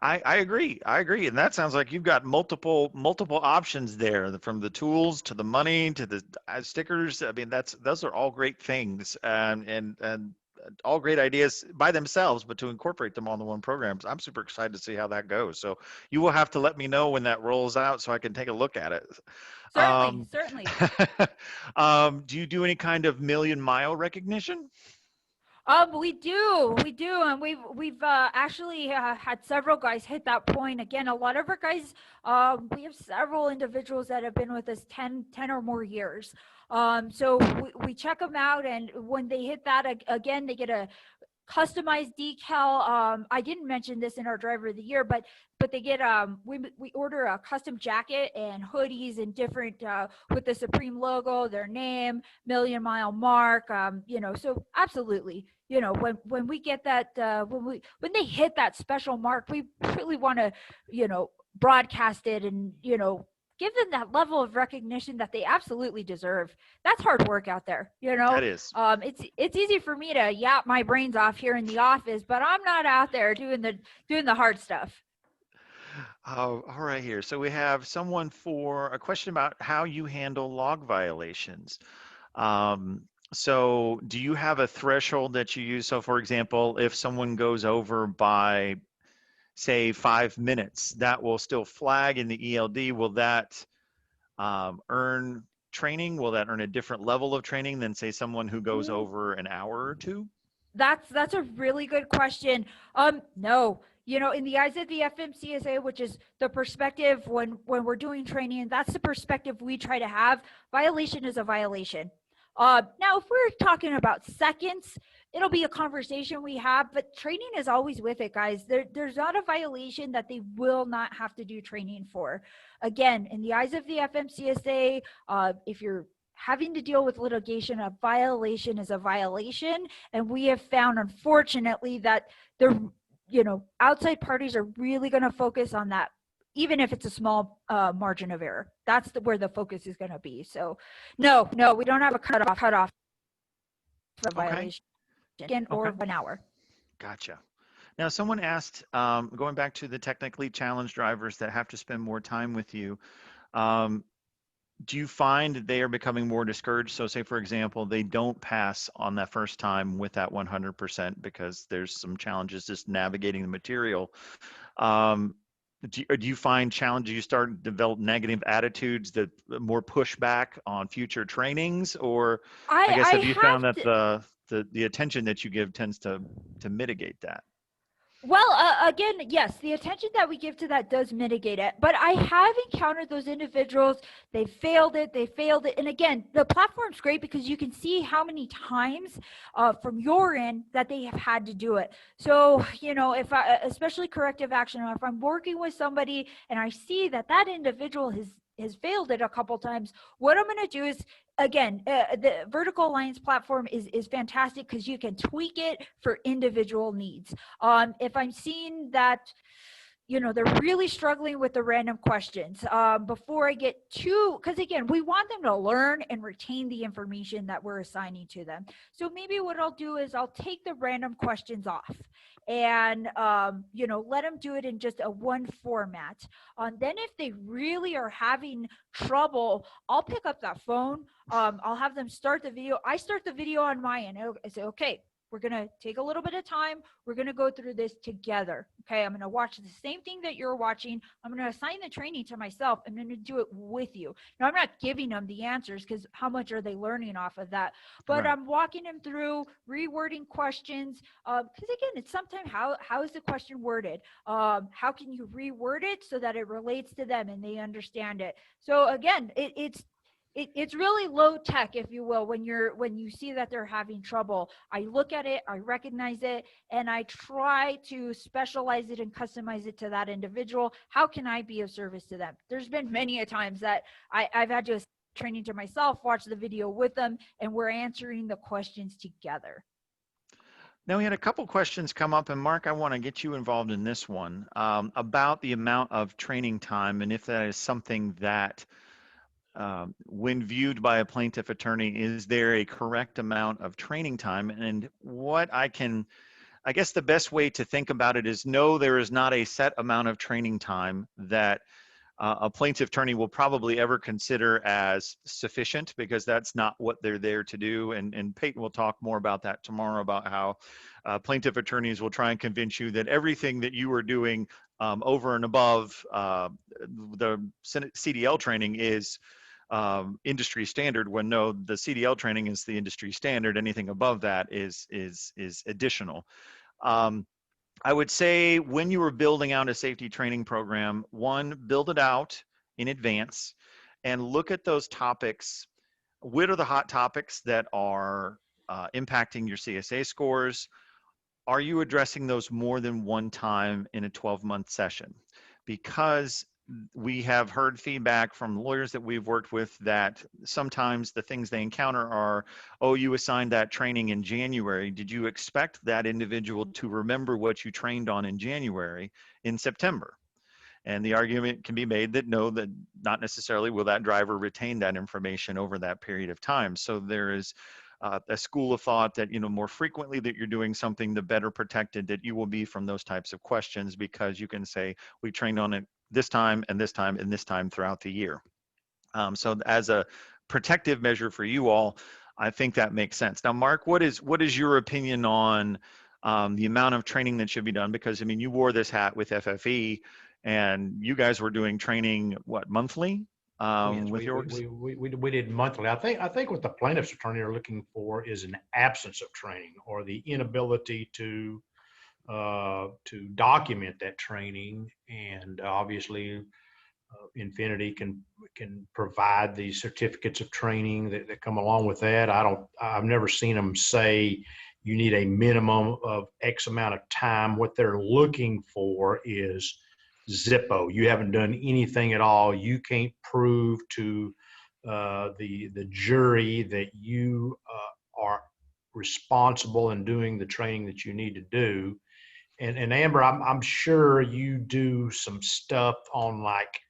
I agree. I agree. And that sounds like you've got multiple options there, from the tools to the money to the stickers. I mean, those are all great things, and all great ideas by themselves, but to incorporate them all in the one program, I'm super excited to see how that goes. So you will have to let me know when that rolls out so I can take a look at it. Certainly, Um, certainly. do you do any kind of million-mile recognition? We do, and we've actually had several guys hit that point. Again, a lot of our guys, we have several individuals that have been with us 10 or more years. So we check them out, and when they hit that again, they get a customized decal. I didn't mention this in our driver of the year, but they get we order a custom jacket and hoodies and different with the Supreme logo, their name, million mile mark. So absolutely. When we get that when they hit that special mark, we really want to broadcast it and give them that level of recognition that they absolutely deserve. That's hard work out there. That is. It's easy for me to yap my brains off here in the office, but I'm not out there doing the hard stuff. Oh, all right here. So we have someone for a question about how you handle log violations. Um, so do you have a threshold that you use? So for example, if someone goes over by, say, 5 minutes, that will still flag in the ELD. Will that earn training? Will that earn a different level of training than, say, someone who goes Ooh, over an hour or two? that's a really good question. No, in the eyes of the FMCSA, which is the perspective when we're doing training, that's the perspective we try to have. Violation is a violation. Now, if we're talking about seconds, it'll be a conversation we have, but training is always with it, guys. There's not a violation that they will not have to do training for. Again, in the eyes of the FMCSA, if you're having to deal with litigation, a violation is a violation. And we have found, unfortunately, that the outside parties are really going to focus on that, even if it's a small margin of error. That's where the focus is going to be. So, no, we don't have a cutoff for a Okay. violation or Okay. 1 hour. Gotcha. Now, someone asked, going back to the technically challenged drivers that have to spend more time with you, um, do you find they are becoming more discouraged? So say, for example, they don't pass on that first time with that 100% because there's some challenges just navigating the material. Um, do you find challenges, you start to develop negative attitudes, that more pushback on future trainings? Or I guess, I have you found have that to, the attention that you give tends to mitigate that? Well, again, yes, the attention that we give to that does mitigate it. But I have encountered those individuals, they failed it, they failed it. And again, the platform's great because you can see how many times from your end that they have had to do it. So, if especially corrective action, if I'm working with somebody and I see that that individual has failed it a couple times, what I'm going to do is, again, the vertical alliance platform is fantastic because you can tweak it for individual needs. If I'm seeing that they're really struggling with the random questions, before I get too, because again, we want them to learn and retain the information that we're assigning to them. So maybe what I'll do is I'll take the random questions off and let them do it in just a one format. Then if they really are having trouble, I'll pick up that phone. I'll have them start the video. I start the video on my end. I say, okay, we're going to take a little bit of time. We're going to go through this together. Okay. I'm going to watch the same thing that you're watching. I'm going to assign the training to myself. I'm going to do it with you. Now, I'm not giving them the answers because how much are they learning off of that? But Right. I'm walking them through rewording questions. Because again, it's sometimes how is the question worded? How can you reword it so that it relates to them and they understand it? So again, it's really low tech, if you will, when you see that they're having trouble. I look at it, I recognize it, and I try to specialize it and customize it to that individual. How can I be of service to them? There's been many a times that I've had to assign training to myself, watch the video with them, and we're answering the questions together. Now, we had a couple questions come up, and Mark, I want to get you involved in this one, about the amount of training time, and if that is something that, when viewed by a plaintiff attorney, is there a correct amount of training time? And what I can I guess the best way to think about it is, no, there is not a set amount of training time that a plaintiff attorney will probably ever consider as sufficient, because that's not what they're there to do. And Peyton will talk more about that tomorrow, about how plaintiff attorneys will try and convince you that everything that you are doing over and above the CDL training is industry standard, when no, the CDL training is the industry standard. Anything above that is additional. I would say, when you are building out a safety training program, one, build it out in advance and look at those topics. What are the hot topics that are impacting your CSA scores? Are you addressing those more than one time in a 12-month session? Because we have heard feedback from lawyers that we've worked with that sometimes the things they encounter are, oh, you assigned that training in January. Did you expect that individual to remember what you trained on in January in September? And the argument can be made that no, that not necessarily will that driver retain that information over that period of time. So there is a school of thought that, more frequently that you're doing something, the better protected that you will be from those types of questions, because you can say, we trained on it this time and this time and this time throughout the year. So as a protective measure for you all, I think that makes sense. Now, Mark, what is your opinion on the amount of training that should be done? Because, you wore this hat with FFE, and you guys were doing training, what, monthly? Yes, With your we did monthly. I think what the plaintiff's attorney are looking for is an absence of training, or the inability to document that training. And obviously, Infinit-I can provide the certificates of training that come along with that. I've never seen them say you need a minimum of X amount of time. What they're looking for is Zippo. You haven't done anything at all. You can't prove to the jury that you are responsible in doing the training that you need to do. And Amber, I'm sure you do some stuff on like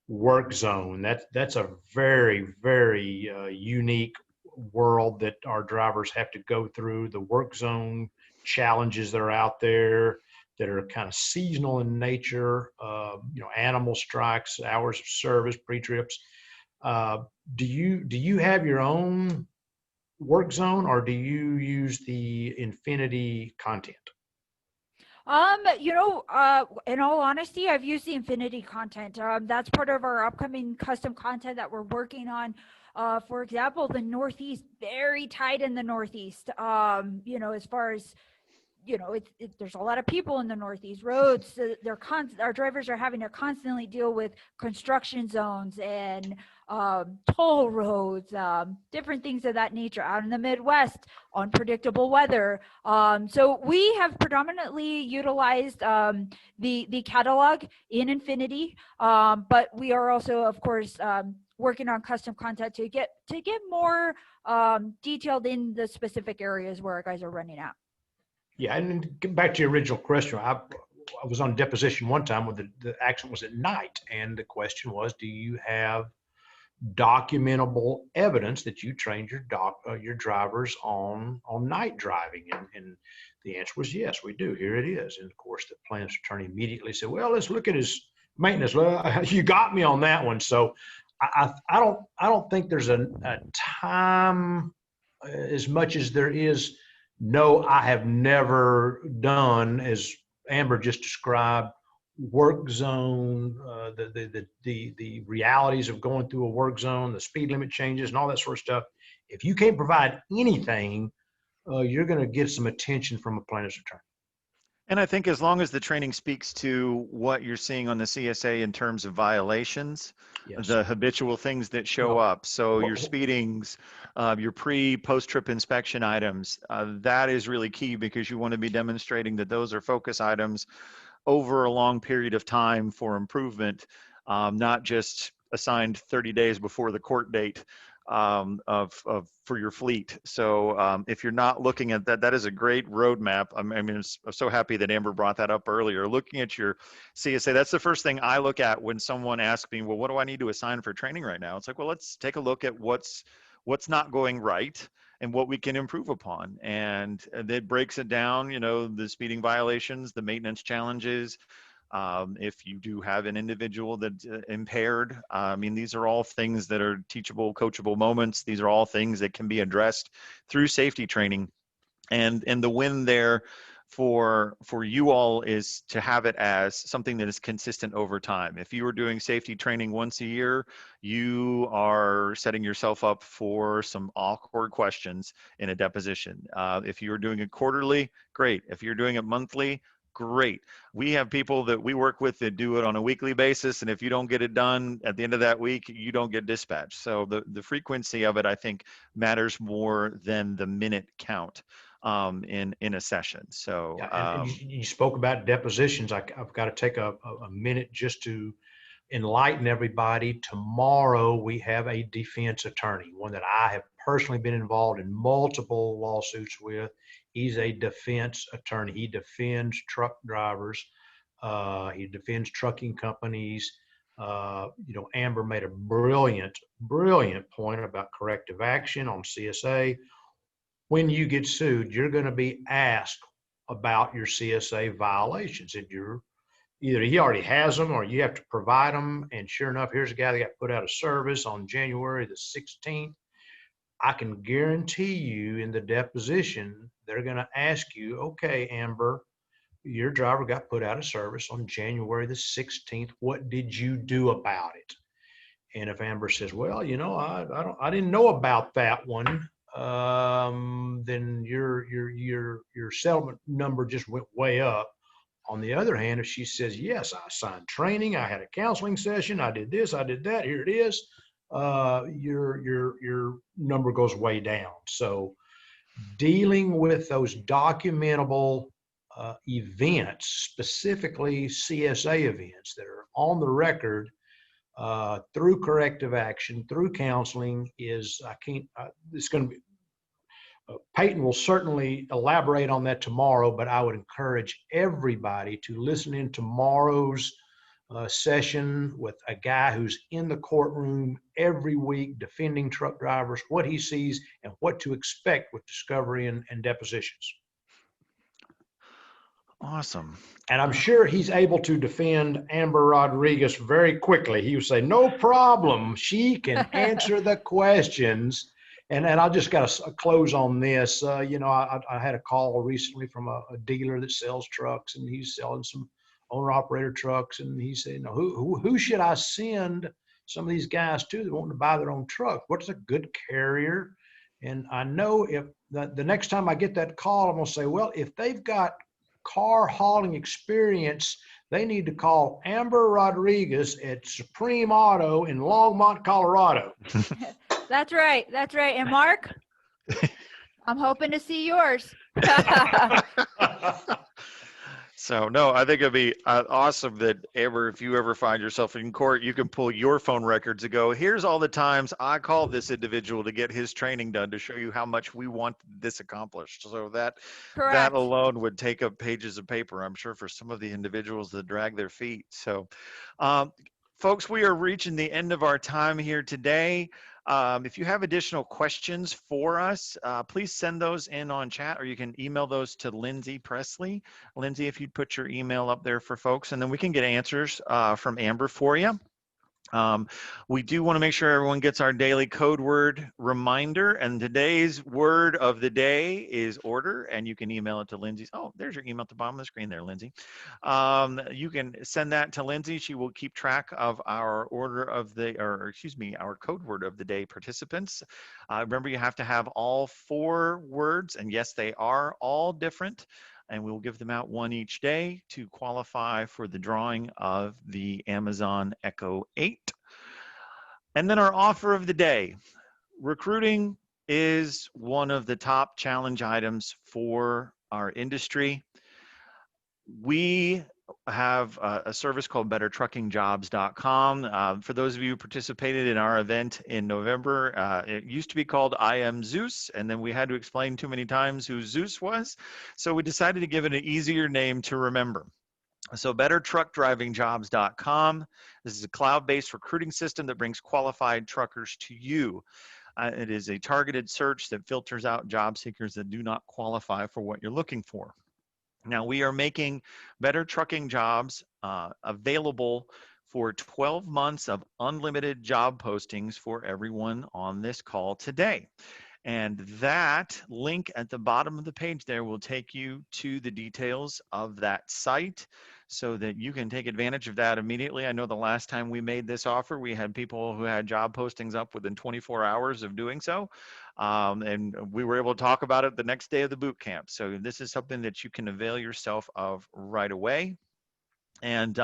work zone. That's a very, very unique world that our drivers have to go through. The work zone challenges that are out there that are kind of seasonal in nature, animal strikes, hours of service, pre-trips. Do you have your own work zone, or do you use the Infinit-I content? In all honesty, I've used the Infinit-I content. That's part of our upcoming custom content that we're working on. For example, the Northeast, very tight in the Northeast. As far as, there's a lot of people in the Northeast. Roads, our drivers are having to constantly deal with construction zones and toll roads, different things of that nature. Out in the Midwest, unpredictable weather. So we have predominantly utilized the catalog in Infinit-I, but we are also, of course, working on custom content to get more detailed in the specific areas where our guys are running out. Yeah, and get back to your original question. I was on deposition one time where the accident was at night, and the question was, do you have documentable evidence that you trained your drivers on night driving? And the answer was yes, we do. Here it is. And of course, the plaintiff's attorney immediately said, well, let's look at his maintenance. Well, you got me on that one. So I don't think there's a time as much as there is. No, I have never done, as Amber just described, work zone, the realities of going through a work zone, the speed limit changes and all that sort of stuff. If you can't provide anything, you're going to get some attention from a plaintiff's attorney. And I think as long as the training speaks to what you're seeing on the CSA in terms of violations, yes, the habitual things that show up. So your speedings, your post-trip inspection items, that is really key, because you want to be demonstrating that those are focus items over a long period of time for improvement, not just assigned 30 days before the court date for your fleet. So if you're not looking at that, that is a great roadmap. I'm so happy that Amber brought that up earlier. Looking at your CSA, that's the first thing I look at when someone asks me, well, what do I need to assign for training right now? It's like, well, let's take a look at what's what's not going right and what we can improve upon. And that breaks it down, you know, the speeding violations, the maintenance challenges. If you do have an individual that's impaired, I mean, these are all things that are teachable, coachable moments. These are all things that can be addressed through safety training. And the win there for you all is to have it as something that is consistent over time. If you are doing safety training once a year, you are setting yourself up for some awkward questions in a deposition. If you're doing it quarterly, great. If you're doing it monthly, great. We have people that we work with that do it on a weekly basis, and if you don't get it done at the end of that week, you don't get dispatched. So the frequency of it, I think, matters more than the minute count in a session. So Yeah, and you spoke about depositions. I've got to take a minute just to enlighten everybody. Tomorrow we have a defense attorney, one that I have personally been involved in multiple lawsuits with. He's a defense attorney. He defends truck drivers. He defends trucking companies. You know, Amber made a brilliant point about corrective action on CSA. When you get sued, you're going to be asked about your CSA violations. If you're either he already has them or you have to provide them. And sure enough, here's a guy that got put out of service on January the 16th. I can guarantee you in the deposition, they're going to ask you, okay, Amber, your driver got put out of service on January the 16th. What did you do about it? And if Amber says, well, you know, I didn't know about that one, then your settlement number just went way up. On the other hand, if she says, yes, I signed training, I had a counseling session, I did this, I did that, here it is, your number goes way down. So dealing with those documentable events, specifically CSA events that are on the record, through corrective action, through counseling is, it's going to be, Peyton will certainly elaborate on that tomorrow, but I would encourage everybody to listen in tomorrow's session with a guy who's in the courtroom every week defending truck drivers, what he sees and what to expect with discovery and depositions. awesome. And I'm sure he's able to defend Amber Rodriguez very quickly. He would say, no problem. She can answer the questions. And I just got to close on this. You know, I had a call recently from a dealer that sells trucks, and he's selling some owner-operator trucks. And he said, you know, who should I send some of these guys to that want to buy their own truck? What's a good carrier? And I know if the next time I get that call, I'm going to say, well, if they've got car hauling experience, they need to call Amber Rodriguez at Supreme Auto in Longmont, Colorado. That's right. That's right. And Mark, I'm hoping to see yours. So no, I think it'd be awesome that Amber, if you ever find yourself in court, you can pull your phone records and go, here's all the times I called this individual to get his training done to show you how much we want this accomplished. So that alone would take up pages of paper, I'm sure, for some of the individuals that drag their feet. So folks, we are reaching the end of our time here today. If you have additional questions for us, please send those in on chat, or you can email those to Lindsay Presley. Lindsay, if you'd put your email up there for folks, and then we can get answers from Amber for you. We do want to make sure everyone gets our daily code word reminder, and today's word of the day is order, and you can email it to Lindsay's. Oh, there's your email at the bottom of the screen there, Lindsay. You can send that to Lindsay. She will keep track of our order of the, or excuse me, our code word of the day participants. Remember, you have to have all 4 words, and yes, they are all different. And we will give them out one each day to qualify for the drawing of the Amazon Echo 8. And then our offer of the day. Recruiting is one of the top challenge items for our industry. We have a service called bettertruckingjobs.com. For those of you who participated in our event in November, it used to be called I Am Zeus, and then we had to explain too many times who Zeus was. So we decided to give it an easier name to remember. So bettertruckdrivingjobs.com. This is a cloud-based recruiting system that brings qualified truckers to you. It is a targeted search that filters out job seekers that do not qualify for what you're looking for. Now, we are making Better Trucking Jobs available for 12 months of unlimited job postings for everyone on this call today. And that link at the bottom of the page there will take you to the details of that site so that you can take advantage of that immediately. I know the last time we made this offer, we had people who had job postings up within 24 hours of doing so. And we were able to talk about it the next day of the boot camp. So this is something that you can avail yourself of right away. And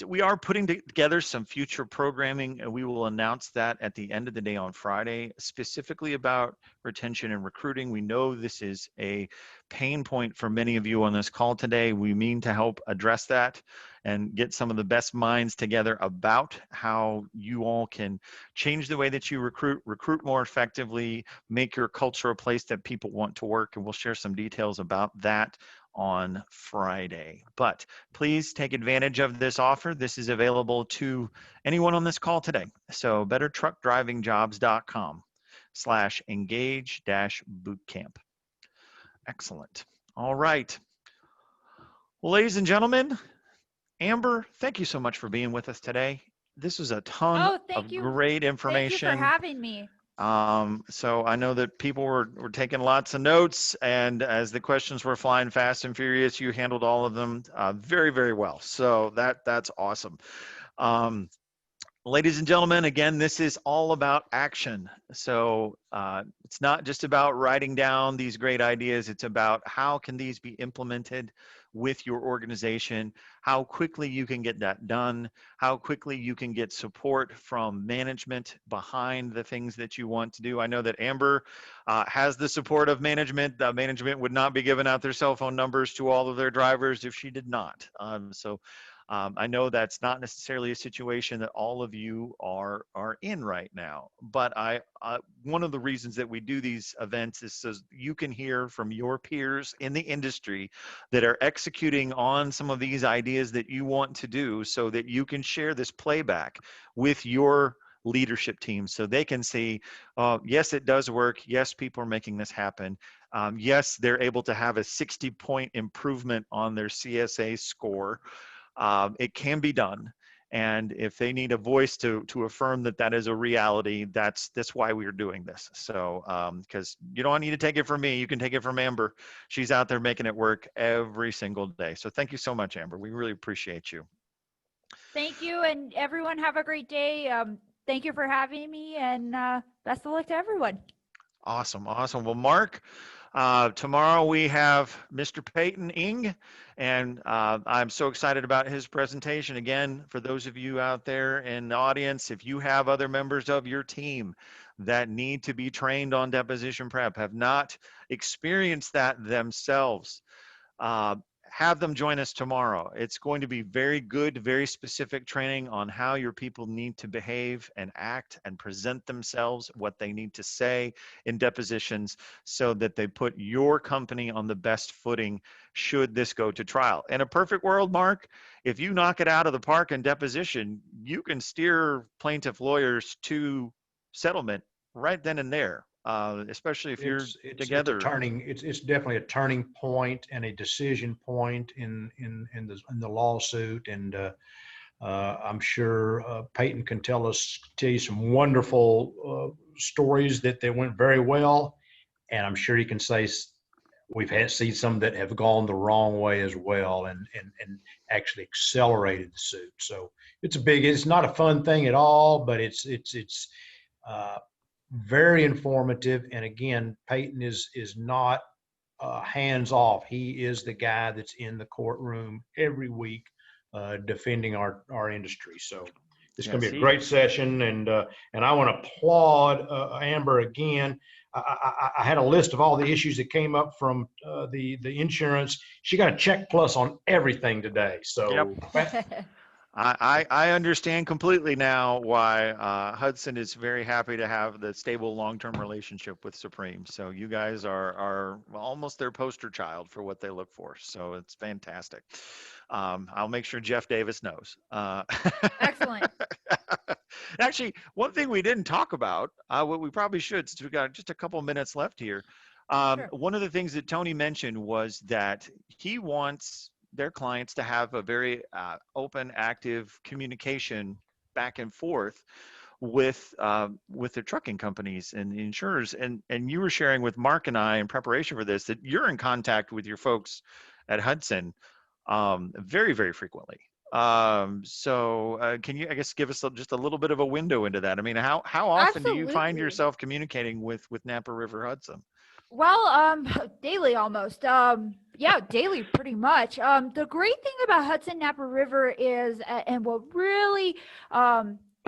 we are putting together some future programming, and we will announce that at the end of the day on Friday, specifically about retention and recruiting. We know this is a pain point for many of you on this call today. We mean to help address that and get some of the best minds together about how you all can change the way that you recruit more effectively, make your culture a place that people want to work, and we'll share some details about that on Friday. But please take advantage of this offer. This is available to anyone on this call today. So bettertruckdrivingjobs.com/engage-bootcamp. Excellent. All right. Well, ladies and gentlemen, Amber, thank you so much for being with us today. This was a ton of great information. Thank you for having me. So I know that people were taking lots of notes, and as the questions were flying fast and furious, you handled all of them very, very well. So that's awesome. Ladies and gentlemen, again, this is all about action. So it's not just about writing down these great ideas. It's about how can these be implemented with your organization, how quickly you can get that done, how quickly you can get support from management behind the things that you want to do. I know that Amber has the support of management. Management would not be giving out their cell phone numbers to all of their drivers if she did not. I know that's not necessarily a situation that all of you are in right now, but one of the reasons that we do these events is so you can hear from your peers in the industry that are executing on some of these ideas that you want to do, so that you can share this playback with your leadership team so they can see, yes, it does work. Yes, people are making this happen. Yes, they're able to have a 60-point improvement on their CSA score. It can be done, and if they need a voice to affirm that that is a reality, that's why we are doing this. So because you don't need to take it from me, you can take it from Amber. She's out there making it work every single day. So thank you so much, Amber. We really appreciate you. Thank you, and everyone have a great day. Thank you for having me, and best of luck to everyone. Awesome. Well, Mark, tomorrow we have Mr. Peyton Ing, and I'm so excited about his presentation. Again, for those of you out there in the audience, if you have other members of your team that need to be trained on deposition prep, have not experienced that themselves, have them join us tomorrow. It's going to be very good, very specific training on how your people need to behave and act and present themselves, what they need to say in depositions, so that they put your company on the best footing should this go to trial. In a perfect world, Mark, if you knock it out of the park in deposition, you can steer plaintiff lawyers to settlement right then and there. Especially if you're together. It's definitely a turning point and a decision point in the lawsuit. And I'm sure Peyton can tell you some wonderful stories that went very well. And I'm sure he can say we've seen some that have gone the wrong way as well, and actually accelerated the suit. So it's not a fun thing at all, but it's very informative. And again, Peyton is not hands off. He is the guy that's in the courtroom every week defending our industry. So it's going to be a great session. And I want to applaud Amber again. I had a list of all the issues that came up from the insurance. She got a check plus on everything today. So yep. I understand completely now why Hudson is very happy to have the stable long-term relationship with Supreme. So you guys are almost their poster child for what they look for. So it's fantastic. I'll make sure Jeff Davis knows. Excellent. Actually, one thing we didn't talk about, what we probably should, since we got just a couple minutes left here. Sure. One of the things that Tony mentioned was that he wants their clients to have a very open, active communication back and forth with their trucking companies and the insurers. And you were sharing with Mark and I in preparation for this that you're in contact with your folks at Hudson very, very frequently. So can you, I guess, give us just a little bit of a window into that? I mean, how often do you find Absolutely. yourself communicating with Napa River Hudson? Well, daily almost. Yeah, daily pretty much. The great thing about Hudson Napa River is, and what really,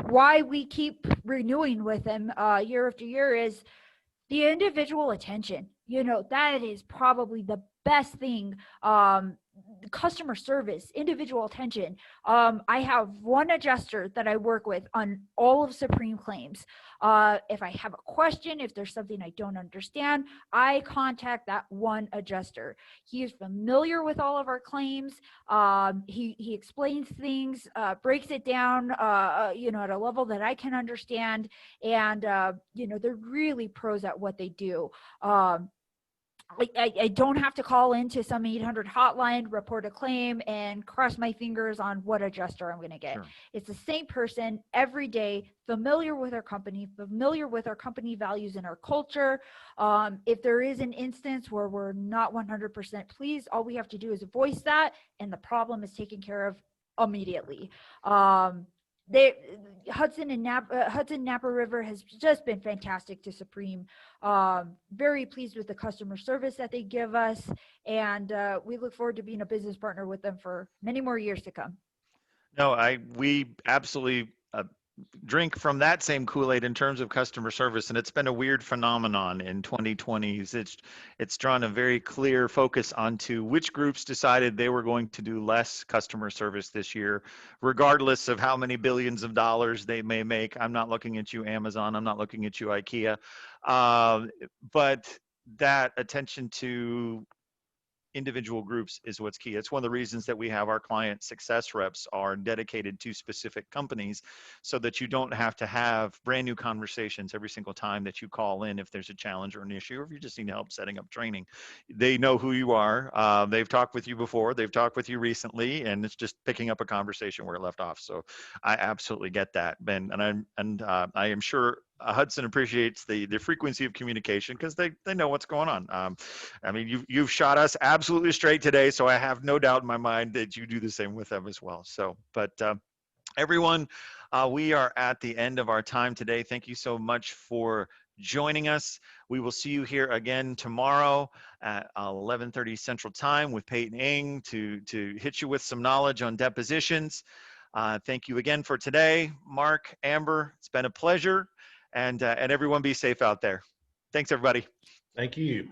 why we keep renewing with them year after year is the individual attention. You know, that is probably the best thing. Customer service, individual attention. I have one adjuster that I work with on all of Supreme claims. If I have a question, if there's something I don't understand, I contact that one adjuster. He is familiar with all of our claims. He explains things, breaks it down, you know, at a level that I can understand. And, you know, they're really pros at what they do. I don't have to call into some 800 hotline, report a claim, and cross my fingers on what adjuster I'm going to get. Sure. It's the same person every day, familiar with our company values and our culture. If there is an instance where we're not 100% pleased, all we have to do is voice that, and the problem is taken care of immediately. Hudson Napa River has just been fantastic to Supreme. Very pleased with the customer service that they give us, and we look forward to being a business partner with them for many more years to come. No, we absolutely drink from that same Kool-Aid in terms of customer service, and it's been a weird phenomenon in 2020s. It's drawn a very clear focus onto which groups decided they were going to do less customer service this year, regardless of how many billions of dollars they may make. I'm not looking at you, Amazon. I'm not looking at you, IKEA. But that attention to individual groups is what's key. It's one of the reasons that we have our client success reps are dedicated to specific companies so that you don't have to have brand new conversations every single time that you call in if there's a challenge or an issue, or if you just need help setting up training. They know who you are. They've talked with you before. They've talked with you recently, and it's just picking up a conversation where it left off. So I absolutely get that, Ben. And I am sure Hudson appreciates the frequency of communication because they know what's going on. I mean, you've shot us absolutely straight today, so I have no doubt in my mind that you do the same with them as well. So, but everyone, we are at the end of our time today. Thank you so much for joining us. We will see you here again tomorrow at 11:30 Central Time with Peyton Ing to hit you with some knowledge on depositions. Thank you again for today, Mark, Amber. It's been a pleasure. And everyone be safe out there. Thanks, everybody. Thank you.